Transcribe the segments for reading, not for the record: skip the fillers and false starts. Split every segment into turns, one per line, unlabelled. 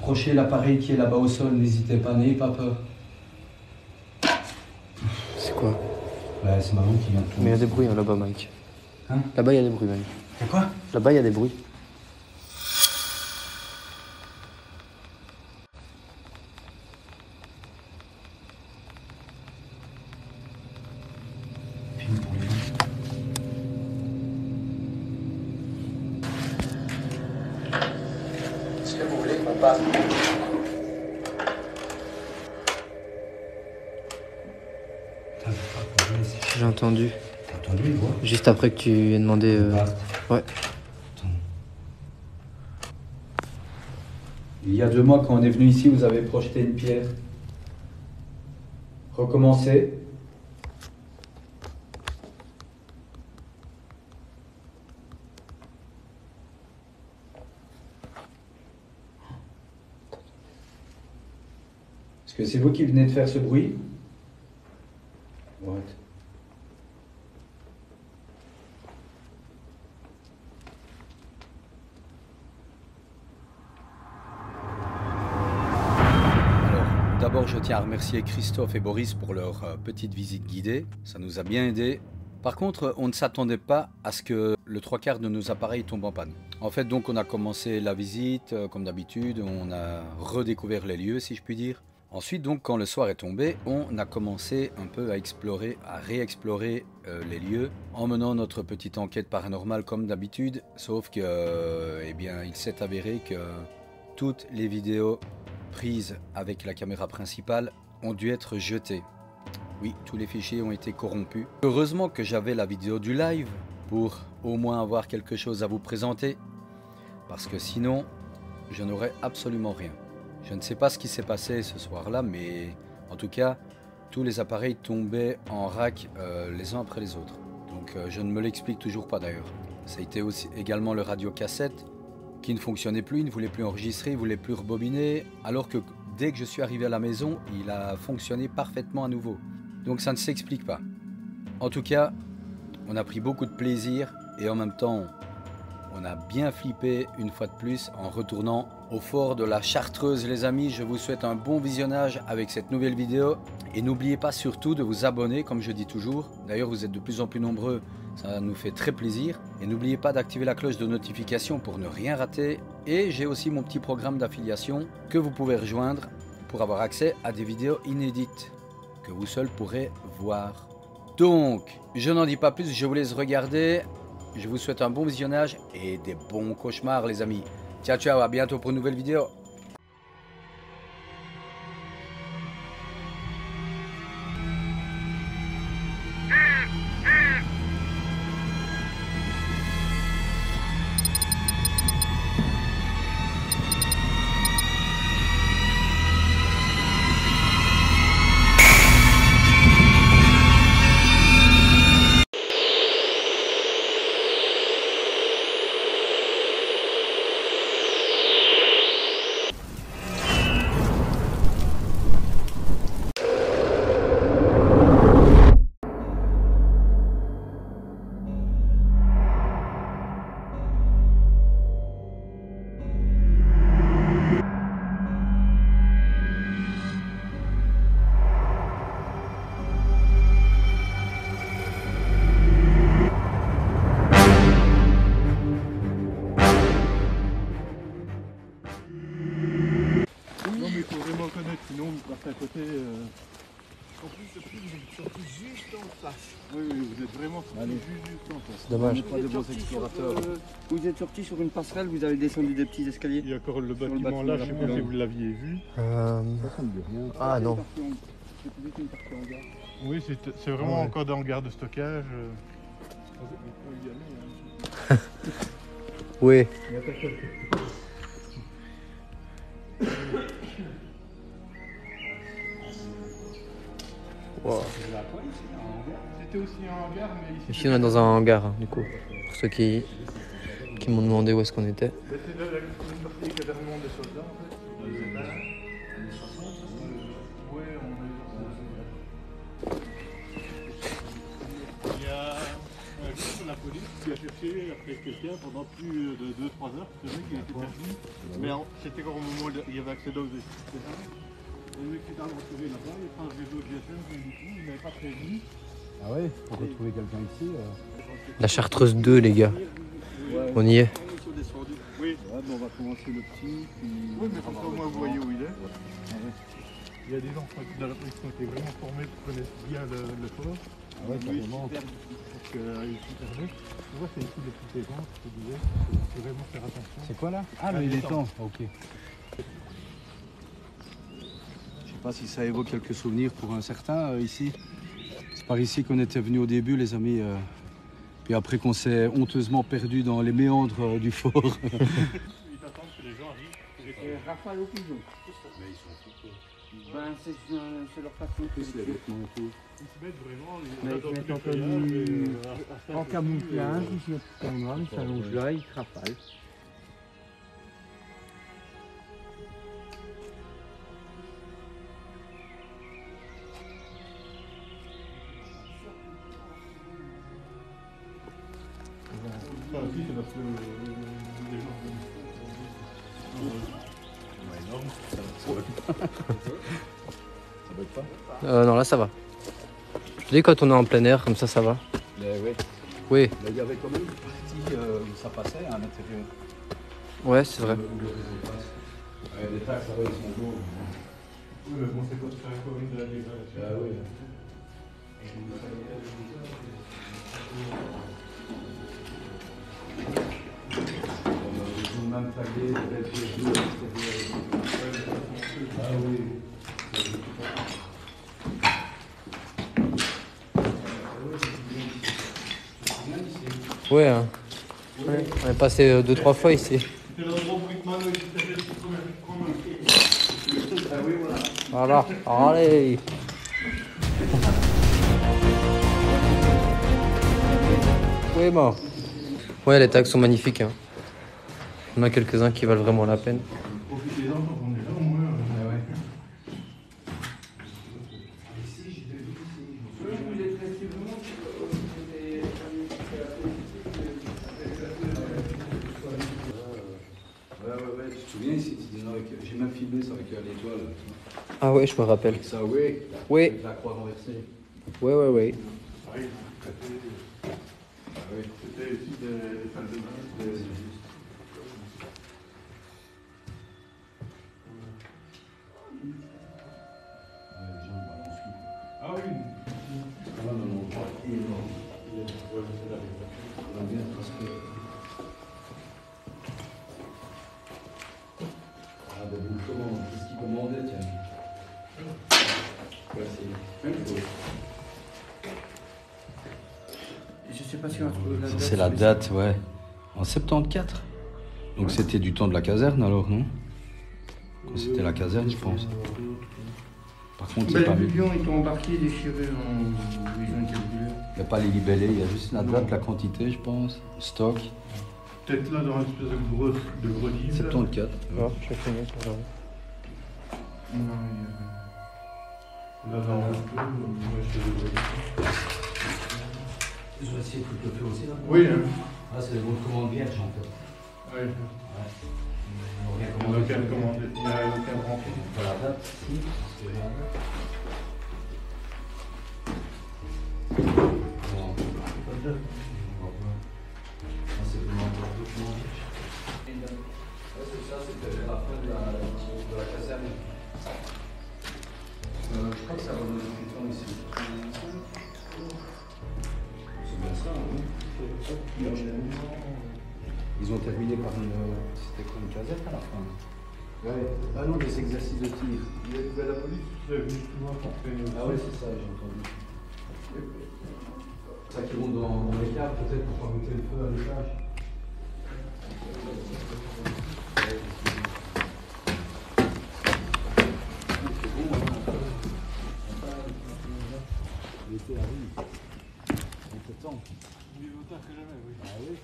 approcher l'appareil qui est là-bas au sol, n'hésitez pas, n'ayez pas peur.
C'est quoi?
Ouais, c'est maman qui vient de tomber.
Mais il y a des bruits hein, là-bas, Mike.
Hein?
Là-bas, il y a des bruits, Mike.
Y'a quoi?
Là-bas, il y a des bruits.
Pour les gens. Est-ce que vous voulez qu'on parte?
J'ai entendu.
T'as entendu une voix?
Juste après que tu aies demandé... Ouais.
Attends. Il y a 2 mois, quand on est venu ici, vous avez projeté une pierre. Recommencez. Est-ce que c'est vous qui venez de faire ce bruit? What?
D'abord, je tiens à remercier Christophe et Boris pour leur petite visite guidée. Ça nous a bien aidé. Par contre, on ne s'attendait pas à ce que le 3/4 de nos appareils tombent en panne. En fait, donc, on a commencé la visite comme d'habitude. On a redécouvert les lieux, si je puis dire. Ensuite, donc, quand le soir est tombé, on a commencé un peu à explorer, à réexplorer les lieux en menant notre petite enquête paranormale comme d'habitude. Sauf que, eh bien, il s'est avéré que toutes les vidéos prises avec la caméra principale ont dû être jetées. Oui, tous les fichiers ont été corrompus. Heureusement que j'avais la vidéo du live pour au moins avoir quelque chose à vous présenter, parce que sinon, je n'aurais absolument rien. Je ne sais pas ce qui s'est passé ce soir-là, mais en tout cas, tous les appareils tombaient en rack les uns après les autres. Donc je ne me l'explique toujours pas d'ailleurs. Ça a été aussi également le radiocassette qui ne fonctionnait plus, il ne voulait plus enregistrer, il ne voulait plus rebobiner, alors que dès que je suis arrivé à la maison, il a fonctionné parfaitement à nouveau. Donc ça ne s'explique pas. En tout cas, on a pris beaucoup de plaisir et en même temps, on a bien flippé une fois de plus en retournant au fort de la Chartreuse, les amis. Je vous souhaite un bon visionnage avec cette nouvelle vidéo et n'oubliez pas surtout de vous abonner, comme je dis toujours. D'ailleurs, vous êtes de plus en plus nombreux, ça nous fait très plaisir. Et n'oubliez pas d'activer la cloche de notification pour ne rien rater. Et j'ai aussi mon petit programme d'affiliation que vous pouvez rejoindre pour avoir accès à des vidéos inédites que vous seul pourrez voir. Donc, je n'en dis pas plus, je vous laisse regarder. Je vous souhaite un bon visionnage et des bons cauchemars, les amis. Ciao, ciao, à bientôt pour une nouvelle vidéo.
Sinon, on passe à côté. En plus, vous êtes sorti juste en face. Oui, oui, vous êtes vraiment sorti juste en face.
C'est dommage.
Pas de bons explorateurs.
Vous êtes sorti sur une passerelle, vous avez descendu des petits escaliers.
Il y a encore le bâtiment là, je ne sais pas si vous l'aviez vu.
Ça me dit rien.
Ah non.
C'était juste une partie en gare.
Oui, c'est vraiment encore dans le gare de stockage.
Oui. Wow.
C'était aussi un hangar, mais ici.
Ici on est dans un hangar, hein, du coup. Pour ceux qui m'ont demandé où est-ce qu'on était.
C'est là une partie des casernements des soldats en fait. Ils étaient là. Années 60. Oui, on est dans un. Il y a la police qui a cherché après quelqu'un pendant plus de 2-3 heures. Le mec il était perdu. Mais c'était quand au moment où il y avait accès d'eau, etc. Et le mec qui t'a retrouvé là-bas, il prend un réseau GSM, du coup, il n'avait pas prévenu.
Ah ouais, pour retrouver quelqu'un ici.
La Chartreuse 2, les gars. On y est.
Oui.
Ouais, on va commencer le petit.
Oui, mais comme ça au moins vous voyez où il est. Il y a des gens de la police qui ont été vraiment formés pour connaître bien le fort.
Ah ouais, carrément.
Parce qu'il est super net. Tu vois, c'est ici le petit étang, je te disais. Il faut vraiment faire attention.
C'est quoi là? Ah, le étang. Ok.
Je sais pas si ça évoque quelques souvenirs pour un certain ici. C'est par ici qu'on était venu au début, les amis. Puis après qu'on s'est honteusement perdu dans les méandres du fort.
Ils attendent que les gens arrivent.
Rafale au pigeon.
Mais ils sont tous.
Ben, c'est leur façon.
Les vêtements et tout.
Ils se mettent vraiment.
Mais ils se mettent en camouflage, ils se mettent en noir, ils s'allongent là, ils rafalent.
Ça aussi, c'est parce que les gens.
Non, là, ça va. Je te dis quand on est en plein air, comme ça va.
Mais oui.
Oui,
Mais il y avait quand même une partie où ça passait à l'intérieur.
ouais, c'est vrai.
Les taxes, ça va, ils sont beaux.
Oui, mais bon, c'est pas très commune de la dégradation.
Ah oui. Ils ont même tagué les pieds bleus à l'extérieur. Ah oui.
Ouais, hein. Ouais, on est passé 2-3 fois ici.
C'est l'endroit où Brickman il s'était fait
Ah oui, voilà.
Voilà, allez. Oui, bon. Ouais, les tags sont magnifiques. Hein. Il y en a quelques-uns qui valent vraiment la peine.
Profitez-en quand on est là, au moins.
Ouais, tu te souviens ici, j'ai même filmé ça avec l'étoile.
Ah ouais, je me rappelle.
Avec ça, oui.
Oui.
Avec la croix renversée.
Ouais.
Ah oui, c'était ici des salles de bain. Ah oui.
Non. On a bien transpiré. Ah, ben vous, comment, qu'est-ce qu'il commandait, tiens. Ouais, c'est une chose.
Je sais pas si on va trouver la date.
C'est la date, ouais. En 74. Donc c'était du temps de la caserne alors, non? Quand c'était la caserne, je pense. Par contre,
Ben,
c'est pas
les
mis.
biblions, ils sont embarqués, déchirés en vision calculaire.
Il n'y a pas les libellés, il y a juste la date, la quantité, je pense. Stock.
Peut-être là dans une espèce de gros livre.
74.
Alors, je vais finir pour
Non, il y
Là dans un peu, moi je fais des gros.
Ils ont essayé de le faire aussi là.
Oui, hein.
Ah, c'est les bons de commande vierge en fait.
Oui.
Ils
Il n'y a aucun commandé, il n'y a aucun rempli.
Pas la date, si. C'est la date. Non.
Pas de date.
C'est vraiment pour tout le monde. C'est ça, c'était la fin de la caserne. Je crois que ça va nous donner du temps ici. C'est bien ça, oui. Ils ont terminé par une. C'était quoi, une caserne à la fin? Ouais. Ah non, des exercices de tir.
La police est venue souvent pour faire une.
Ah oui, c'est ça, j'ai entendu. Ça qui vont dans les caves, peut-être pour faire goûter le feu à l'étage. L'été arrive. On s'attend.
Mieux vaut tard que jamais, oui.
Ah oui.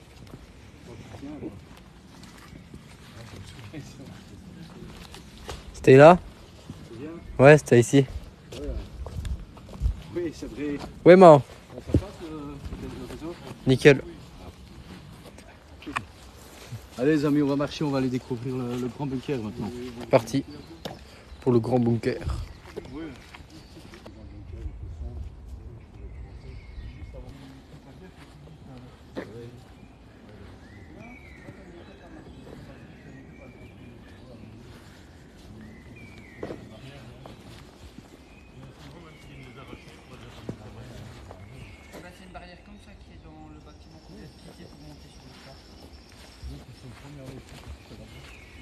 C'était là?
C'est bien.
Ouais, c'était ici.
Oui, c'est vrai.
Ouais, man.
Ça passe le réseau?
Nickel.
Ah Allez les amis, on va marcher, on va aller découvrir le grand bunker maintenant.
Parti pour le grand bunker.
C'est une barrière comme ça qui est dans le bâtiment qu'on a quitté pour monter sur le toit.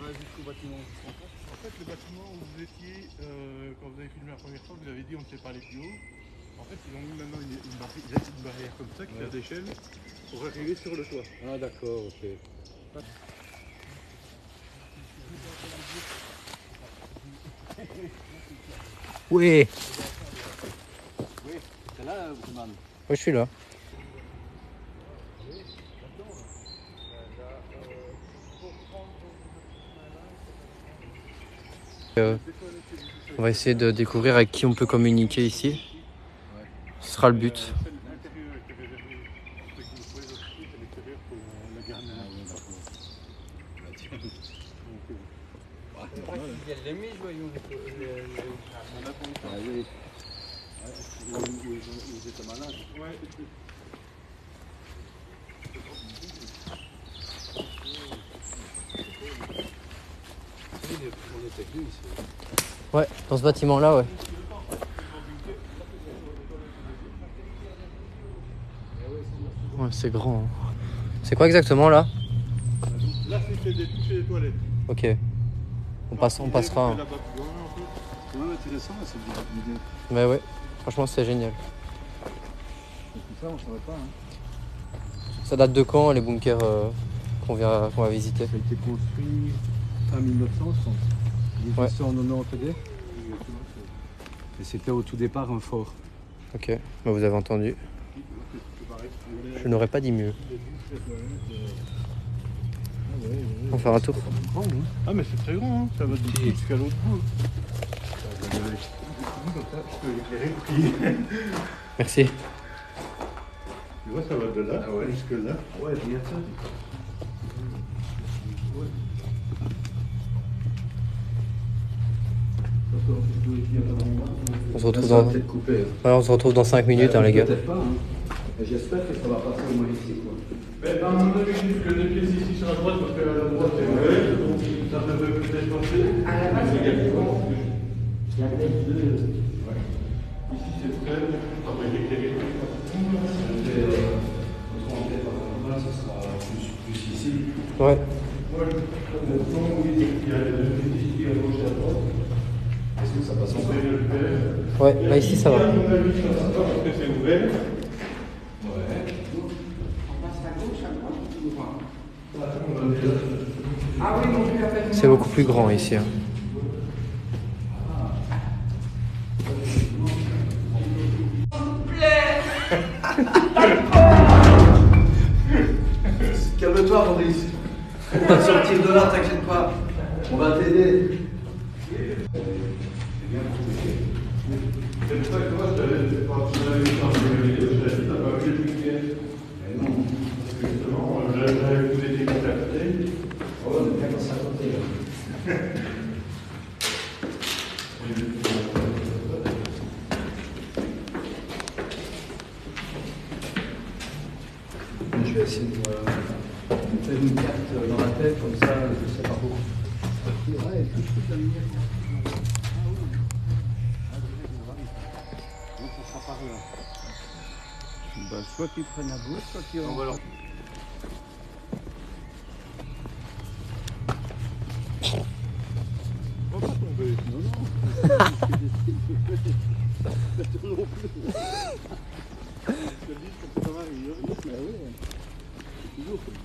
Jusqu'au bâtiment. En fait, le bâtiment où vous étiez, quand vous avez filmé la première fois, vous avez dit on ne sait pas aller plus haut. En fait, ils ont mis maintenant une barrière comme ça qui sert d'échelle pour arriver sur le toit.
Ah d'accord, ok.
Oui.
C'est là, Bruman.
Oui, je suis là. On va essayer de découvrir avec qui on peut communiquer ici. Ce sera le but.
L'intérieur était réservé. Ce que vous pouvez aussi, c'est l'extérieur pour la garde.
Vous êtes malade. On était venus ici.
Ouais, dans ce bâtiment-là, ouais. Ouais, c'est grand. Hein. C'est quoi exactement là?
Là, c'est des touches et des toilettes.
Ok. On passera. Hein.
C'est même intéressant cette idée.
Mais ouais, franchement c'est génial.
Tout ça, on ne savait pas. Hein.
Ça date de quand les bunkers qu'on va visiter?
Ça a été construit fin 1900, je pense. 1890. Ouais. Et c'était au tout départ un fort.
Ok, bah, vous avez entendu. Je n'aurais pas dit mieux. On va faire un tour.
Ah mais c'est très grand, hein. Ça va d'ici jusqu'à l'autre bout. Comme ça, je peux éclairer le pied.
Merci.
Tu vois, ça va de là jusque là.
Ouais, bien ça.
On se retrouve dans...
Coupé, hein.
Ouais, on se retrouve dans 5 minutes, hein, les gars.
Peut-être pas, hein. J'espère que ça va passer au moins ici, quoi.
Mais dans mon avis, juste que les pieds ici sur la droite, parce qu'à la droite c'est mauvais, donc ça devrait peut-être passer.
À la base, il y a peut-être deux.
Ici c'est très, après l'éclairer.
Plus ici.
Ouais.
Moi, le fond, oui, il y a les deux petits ici à gauche et à droite.
Est-ce que ça passe
On peut le faire.
Ouais, là ici ça va.
À mon avis, ça ne passe pas parce que c'est ouvert.
On passe à gauche, à droite ou droite?
On
Ah oui, mon Dieu, après.
C'est beaucoup plus grand ici. Hein.
Calme-toi, Maurice. On va sortir de là, t'inquiète pas. On va t'aider.
C'est pour ça que moi, quand tu m'avais vu dans le vidéo, je t'avais dit, t'as pas vu les piquets.
Mais non.
Parce que justement, j'avais tous été contactés.
Oh, on est bien dans sa côté, là. Je vais essayer de faire une carte dans la tête, comme ça, je sais pas où. Ouais, tout de suite la lumière. Ça sera par là.
Bah, soit tu prennes à gauche, soit tu en...
Voilà. On va pas tomber. Non, non. Non plus. Je te dis, ça va arriver. Ah oui. C'est toujours comme ça.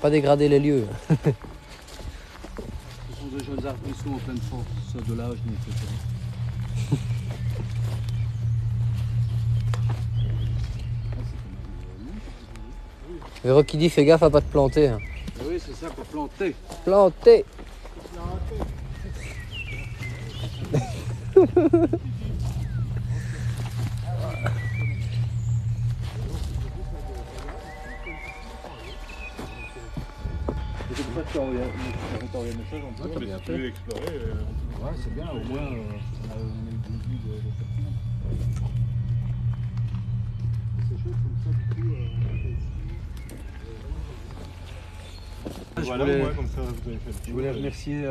Pas dégrader les lieux.
Ce sont des jeunes arbrisseaux en pleine force de l'âge, etc.
Véro qui dit fais gaffe à pas te planter. Hein.
Oui, Oui, c'est ça, pour planter.
Planté.
C'est pour ça que tu as envoyé un message en plus. Mais si tu veux explorer.
Ouais, c'est bien, au moins on a eu une vue de
C'est chouette comme ça, du coup. Voilà, au moins comme ça vous avez fait le tour.
Je voulais remercier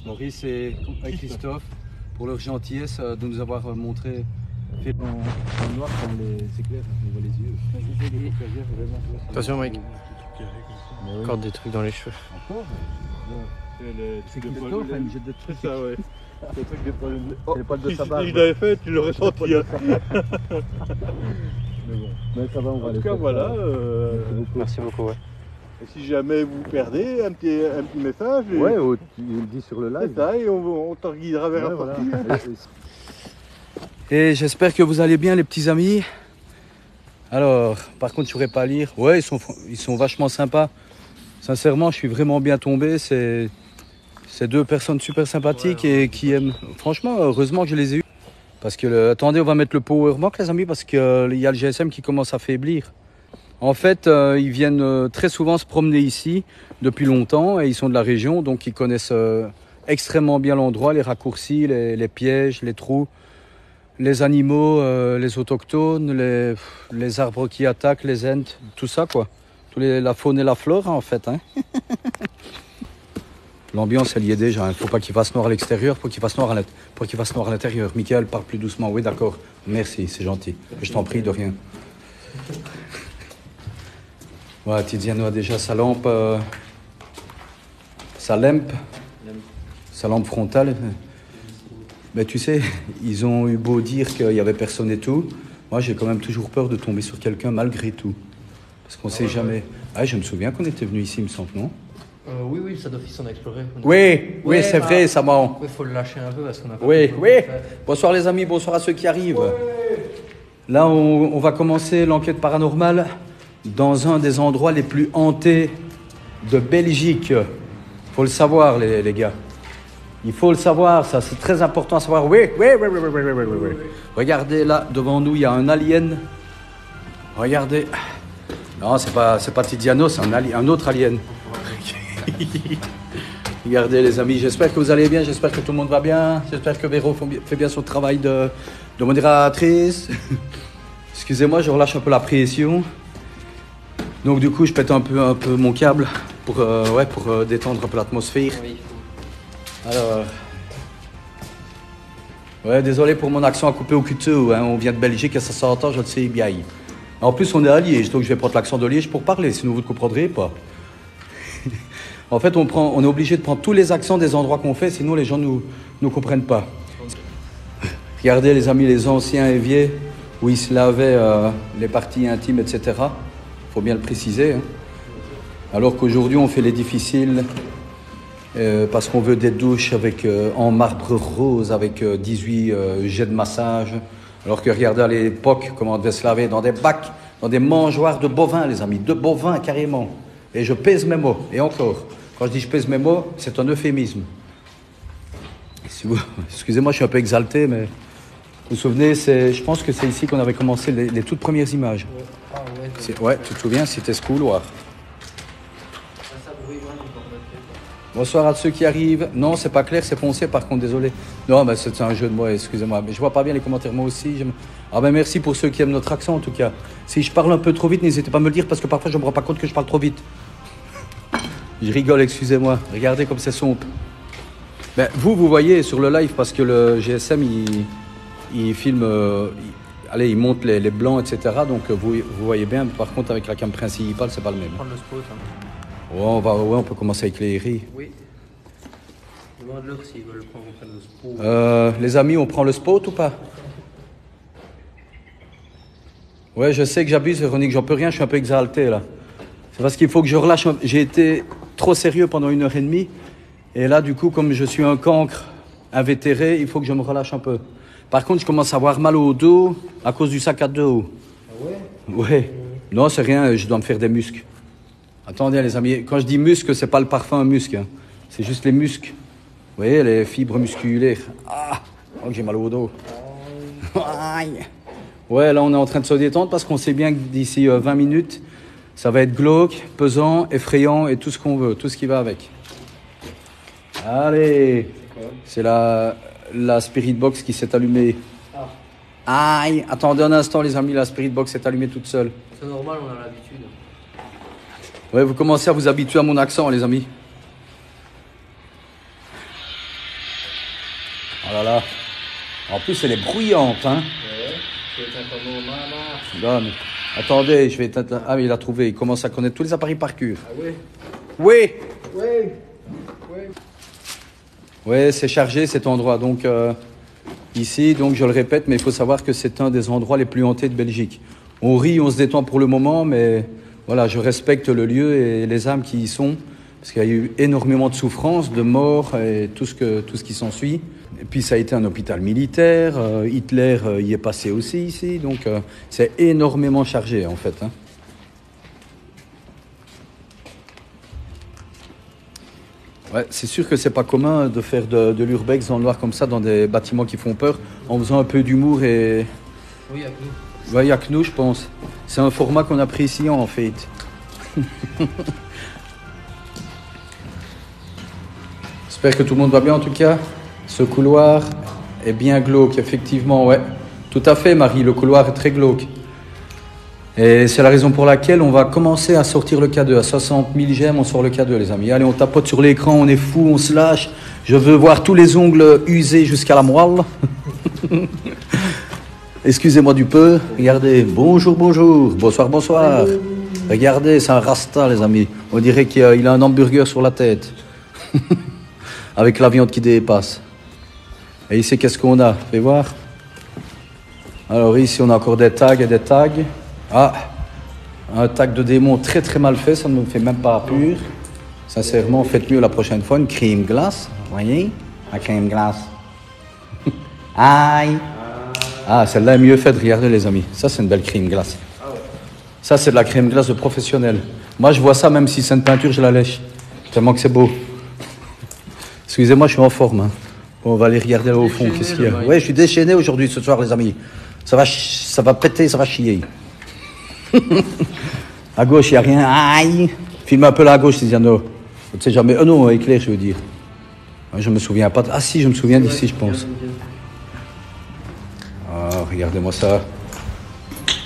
Maurice et Christophe pour leur gentillesse de nous avoir montré fait en noir comme les éclairs, on voit les yeux.
Attention, Mike. Encore des trucs dans les cheveux.
Encore
C'est
que
le
Christophe a une jette de trucs.
C'est ça, ouais. C'est le truc des poils.
C'est les poils de sa barbe.
Si je l'avais fait, tu l'aurais senti. Hein. Mais bon.
Mais ça va, on va
En
aller
tout cas,
faire.
voilà.
Merci beaucoup, ouais.
Et si jamais vous perdez, un petit message. Et
Ouais, tu le dis sur le live.
c'est ça, et on t'en guidera vers la
Voilà.
sortie. Hein.
Et j'espère que vous allez bien les petits amis. Alors, par contre, je ne pourrais pas lire. Ouais, ils sont vachement sympas. Sincèrement, je suis vraiment bien tombé. C'est deux personnes super sympathiques et qui aiment. Franchement, heureusement que je les ai eues. Parce que, attendez, on va mettre le power bank, les amis, parce qu'il y a le GSM qui commence à faiblir. En fait, ils viennent très souvent se promener ici depuis longtemps et ils sont de la région, donc ils connaissent extrêmement bien l'endroit, les raccourcis, les pièges, les trous, les animaux, les autochtones, les arbres qui attaquent, les ents, tout ça quoi. La faune et la flore en fait. Hein. L'ambiance elle y est déjà, il ne faut pas qu'il fasse noir à l'extérieur, pour qu'il fasse noir à l'intérieur. Michael, parle plus doucement, oui d'accord, merci, c'est gentil, je t'en prie de rien. Ouais, Tiziano a déjà sa lampe, sa lampe frontale. Mais tu sais, ils ont eu beau dire qu'il n'y avait personne et tout. Moi, j'ai quand même toujours peur de tomber sur quelqu'un malgré tout. Parce qu'on ne sait jamais. Ah, je me souviens qu'on était venu ici, il me semble, non?
Oui, ça d'office, on a exploré.
Oui, c'est vrai, ça m'a...
Il faut le lâcher un peu parce qu'on a pas
Oui.
fait.
Bonsoir les amis, bonsoir à ceux qui arrivent. Là, on va commencer l'enquête paranormale dans un des endroits les plus hantés de Belgique. Faut le savoir, les gars. Il faut le savoir, ça, c'est très important à savoir. Oui. Regardez là, devant nous, il y a un alien. Regardez. Non, c'est pas Tiziano, c'est un autre alien. Regardez les amis, j'espère que vous allez bien, j'espère que tout le monde va bien, j'espère que Véro fait bien son travail de modératrice. Excusez-moi, je relâche un peu la pression. Donc du coup, je pète un peu mon câble pour détendre un peu l'atmosphère.
Oui,
Alors, ouais, désolé pour mon accent à couper au couteau, hein. On vient de Belgique et ça s'entend, je le sais bien. En plus, on est à Liège, donc je vais prendre l'accent de Liège pour parler, sinon vous ne comprendrez pas. En fait, on est obligé de prendre tous les accents des endroits qu'on fait, sinon les gens ne comprennent pas. Regardez les amis, les anciens éviers, où ils se lavaient les parties intimes, etc. Il faut bien le préciser. Hein. Alors qu'aujourd'hui, on fait les difficiles parce qu'on veut des douches en marbre rose avec 18 jets de massage. Alors que regardez à l'époque comment on devait se laver dans des bacs, dans des mangeoires de bovins, les amis, de bovins carrément. Et je pèse mes mots, et encore. Quand je dis je pèse mes mots, c'est un euphémisme. Excusez-moi, je suis un peu exalté, mais vous vous souvenez, je pense que c'est ici qu'on avait commencé les toutes premières images. Ouais, tu te souviens, c'était ce couloir. Bonsoir à ceux qui arrivent. Non, c'est pas clair, c'est foncé par contre, désolé. Non, mais c'est un jeu de mots, excusez-moi. Mais je vois pas bien les commentaires moi aussi. Ah ben merci pour ceux qui aiment notre accent en tout cas. Si je parle un peu trop vite, n'hésitez pas à me le dire parce que parfois je me rends pas compte que je parle trop vite. Je rigole, excusez-moi. Regardez comme c'est sombre. Ben, vous voyez sur le live parce que le GSM il filme, il monte les blancs, etc. Donc vous voyez bien. Par contre avec la cam principale, c'est pas le même.
Prendre le spot. Hein.
Ouais, on peut commencer avec les héris.
Oui. Demande-leur s'ils veulent prendre le spot.
Les amis, on prend le spot ou pas? Ouais, je sais que j'abuse, Véronique, j'en peux rien, je suis un peu exalté là. C'est parce qu'il faut que je relâche. J'ai été trop sérieux pendant 1h30. Et là, du coup, comme je suis un cancre invétéré, il faut que je me relâche un peu. Par contre, je commence à avoir mal au dos à cause du sac à dos.
Ah ouais?
Ouais. Non, c'est rien, je dois me faire des muscles. Attendez les amis, quand je dis muscle, c'est pas le parfum musc, hein. C'est juste les muscles. Vous voyez, les fibres musculaires. Ah, oh, j'ai mal au dos. Aïe. Ouais, là on est en train de se détendre parce qu'on sait bien que d'ici 20 minutes, ça va être glauque, pesant, effrayant et tout ce qu'on veut, tout ce qui va avec. Allez, c'est la Spirit Box qui s'est allumée. Aïe, attendez un instant les amis, la Spirit Box s'est allumée toute seule.
C'est normal, on a l'habitude.
Ouais, vous commencez à vous habituer à mon accent les amis. Oh là là. En plus elle est bruyante, hein. Non, mais... Attendez, je vais éteindre... Ah mais il a trouvé, il commence à connaître tous les appareils par cœur.
Ah oui?
Oui.
Oui.
Ouais, c'est chargé cet endroit. Donc ici, donc je le répète, mais il faut savoir que c'est un des endroits les plus hantés de Belgique. On rit, on se détend pour le moment, mais voilà, je respecte le lieu et les âmes qui y sont, parce qu'il y a eu énormément de souffrances, de morts et tout ce qui s'ensuit. Et puis ça a été un hôpital militaire. Hitler y est passé aussi ici, donc c'est énormément chargé en fait. Hein. Ouais, c'est sûr que c'est pas commun de faire de l'urbex dans le noir comme ça, dans des bâtiments qui font peur, en faisant un peu d'humour et...
Oui, il y a que nous.
Ouais, il y a que nous, je pense. C'est un format qu'on apprécie en fait. J'espère que tout le monde va bien en tout cas. Ce couloir est bien glauque, effectivement, ouais. Tout à fait, Marie, le couloir est très glauque. Et c'est la raison pour laquelle on va commencer à sortir le K2. À 60 000 gemmes, on sort le K2, les amis. Allez, on tapote sur l'écran, on est fou, on se lâche. Je veux voir tous les ongles usés jusqu'à la moelle. Excusez-moi du peu. Regardez, bonjour, bonjour, bonsoir, bonsoir. Regardez, c'est un rasta, les amis. On dirait qu'il a un hamburger sur la tête. Avec la viande qui dépasse. Et ici, qu'est-ce qu'on a? Fais voir. Alors ici, on a encore des tags et des tags. Ah, un tag de démon très très mal fait, ça ne me fait même pas pur. Sincèrement, faites mieux la prochaine fois, une crème glace. Vous voyez? La crème glace. Aïe. Ah, celle-là est mieux faite, regardez les amis. Ça, c'est une belle crème glace. Ça, c'est de la crème glace de professionnel. Moi, je vois ça, même si c'est une peinture, je la lèche. Tellement que c'est beau. Excusez-moi, je suis en forme. Hein. Bon, on va aller regarder là au fond, qu'est-ce qu'il y a. Ouais, je suis déchaîné aujourd'hui, ce soir, les amis. Ça va péter, ça va chier. À gauche, il n'y a rien. Aïe. Filme un peu là à gauche, Tiziano. Tu sais jamais. Non, éclair, je veux dire. Je me souviens pas. Ah si, je me souviens d'ici, je pense. Ah, regardez-moi ça.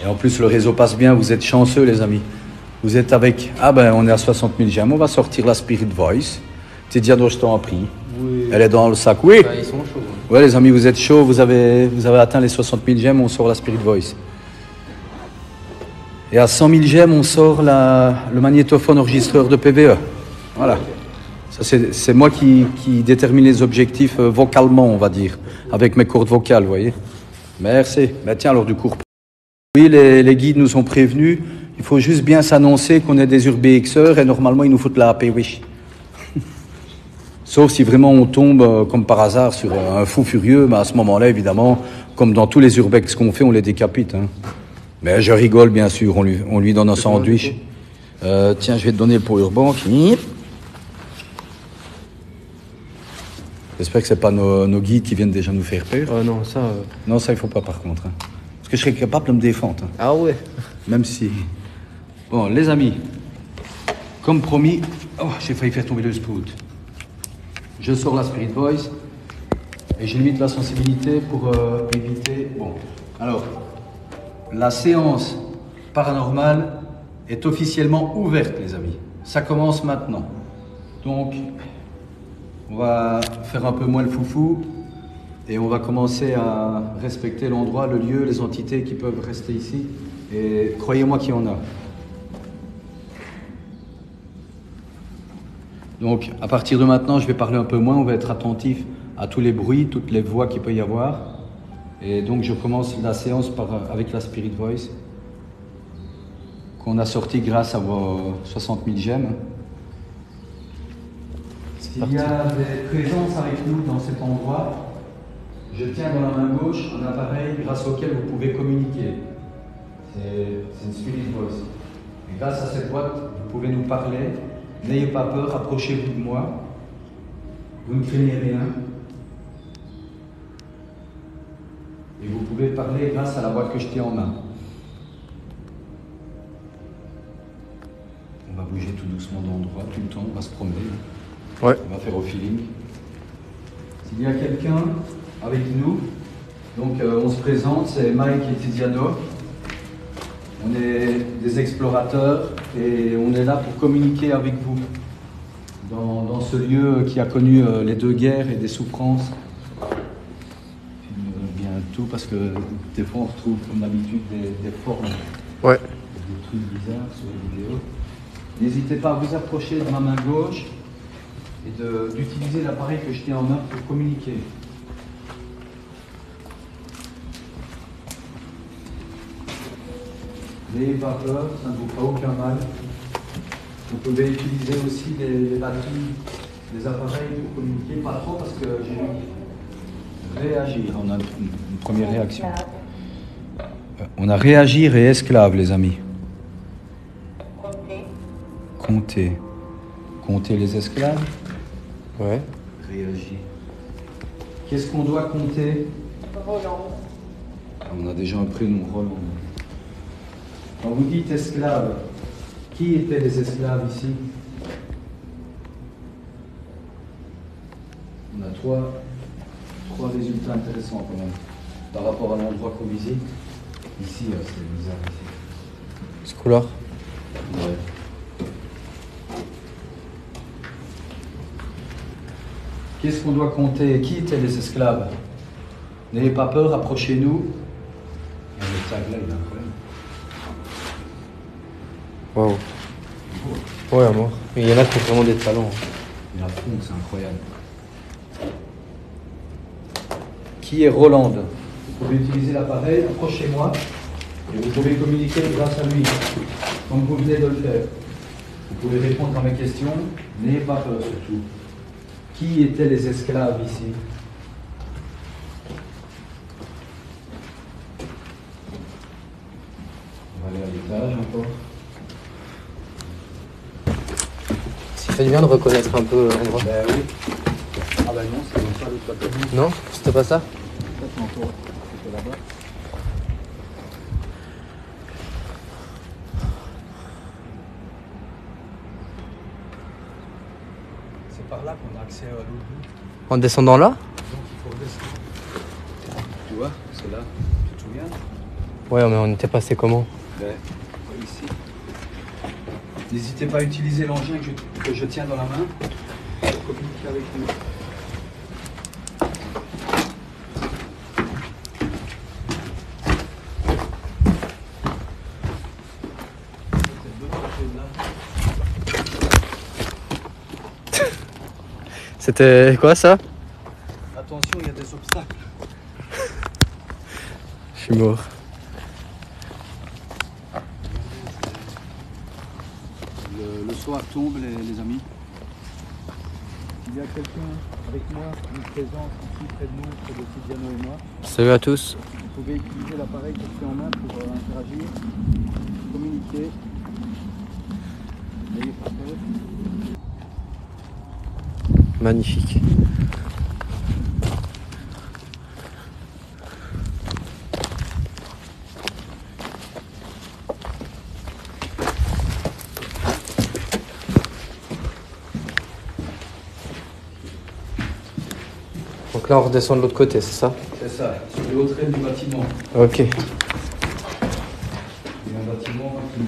Et en plus, le réseau passe bien. Vous êtes chanceux, les amis. Vous êtes avec... Ah ben, on est à 60 000 gemmes. On va sortir la Spirit Voice. Tiziano, je t'en prie. Oui. Elle est dans le sac. Oui.
Ah, ils sont chauds.
Ouais, les amis, vous êtes chauds. Vous avez atteint les 60 000 gemmes. On sort la Spirit Voice. Et à 100 000 gemmes, on sort le magnétophone enregistreur de PVE. Voilà. Ça, c'est moi qui détermine les objectifs vocalement, on va dire, avec mes cordes vocales, vous voyez. Merci. Ben tiens, alors du coup. Oui, les guides nous ont prévenus. Il faut juste bien s'annoncer qu'on est des urbexeurs et normalement, ils nous foutent la AP Wish. Sauf si vraiment on tombe, comme par hasard, sur un fou furieux, mais à ce moment-là, évidemment, comme dans tous les urbex qu'on fait, on les décapite. Hein. Mais je rigole, bien sûr, on lui donne un sandwich. Tiens, je vais te donner le powerbank. J'espère que ce n'est pas nos guides qui viennent déjà nous faire peur.
Non, ça...
Non, ça, il ne faut pas, par contre. Hein. Parce que je serais capable de me défendre. Hein.
Ah ouais.
Même si... Bon, les amis, comme promis... Oh, j'ai failli faire tomber le spout. Je sors la Spirit Voice et je limite la sensibilité pour éviter... Bon, alors... La séance paranormale est officiellement ouverte, les amis. Ça commence maintenant. Donc, on va faire un peu moins le foufou et on va commencer à respecter l'endroit, le lieu, les entités qui peuvent rester ici. Et croyez-moi qu'il y en a. Donc, à partir de maintenant, je vais parler un peu moins. On va être attentif à tous les bruits, toutes les voix qu'il peut y avoir. Et donc je commence la séance avec la Spirit Voice qu'on a sorti grâce à vos 60 000 gemmes. Il y a des présences avec nous dans cet endroit. Je tiens dans la main gauche un appareil grâce auquel vous pouvez communiquer. C'est une Spirit Voice. Et grâce à cette boîte, vous
pouvez nous parler. N'ayez pas peur, approchez-vous de moi. Vous ne craignez rien. Et vous pouvez parler grâce à la boîte que je tiens en main. On va bouger tout doucement d'endroit, tout le temps, on va se promener.
Ouais.
On va faire au feeling. S'il y a quelqu'un avec nous, donc on se présente, c'est Mike et Tiziano. On est des explorateurs et on est là pour communiquer avec vous dans ce lieu qui a connu les 2 guerres et des souffrances. Bien tout parce que des fois on retrouve comme d'habitude des formes,
Ouais.
des trucs bizarres sur les vidéos. N'hésitez pas à vous approcher de ma main gauche et d'utiliser l'appareil que je tiens en main pour communiquer. N'ayez pas peur, ça ne vous fera aucun mal. Vous pouvez utiliser aussi les batteries, les appareils pour communiquer, pas trop parce que j'ai réagir. On a une première réaction. On a réagir et esclave, les amis. Compter. Compter les esclaves.
Ouais.
Réagir. Qu'est-ce qu'on doit compter?
Roland.
On a déjà un prénom, Roland. Quand vous dites esclaves, qui étaient les esclaves ici? On a trois résultats intéressants quand même. Par rapport à l'endroit qu'on visite. Ici, c'est bizarre ici.
Ce couloir.
Ouais. Qu'est-ce qu'on doit compter? Qui étaient les esclaves? N'ayez pas peur, approchez-nous. Le tag là, il a un problème.
Waouh. Ouais, à mort. Mais il y en a qui ont vraiment des talents.
Il a fond, c'est incroyable. Qui est Roland? Vous pouvez utiliser l'appareil, approchez-moi, et vous pouvez communiquer grâce à lui, comme vous venez de le faire. Vous pouvez répondre à mes questions, n'ayez pas peur surtout. Qui étaient les esclaves ici? On va aller à l'étage encore.
Ça fait du bien de reconnaître un peu l'endroit.
Ben oui. Ah ben non, c'est pas l'autre côté.
Non? C'était pas ça?
Peut-être encore. C'était là-bas. C'est par là qu'on a accès à l'autre bout.
En descendant là?
Donc il faut redescendre. Tu vois, c'est là. Tu te souviens?
Ouais, mais on était passé comment?
Ben, ici. N'hésitez pas à utiliser l'engin que je tiens dans la main pour communiquer avec nous.
C'était quoi ça?
Attention, il y a des obstacles.
Je suis mort.
Le soir tombe, les amis. Il y a quelqu'un avec moi, une présence ici près de nous, près de Tiziano et moi.
Salut à tous.
Vous pouvez utiliser l'appareil que je tiens en main pour interagir, communiquer. N'ayez pas peur.
Magnifique. Donc là on redescend de l'autre côté, c'est ça?
C'est ça, sur les hautes raies du bâtiment.
Ok.
Il y a un bâtiment qui me...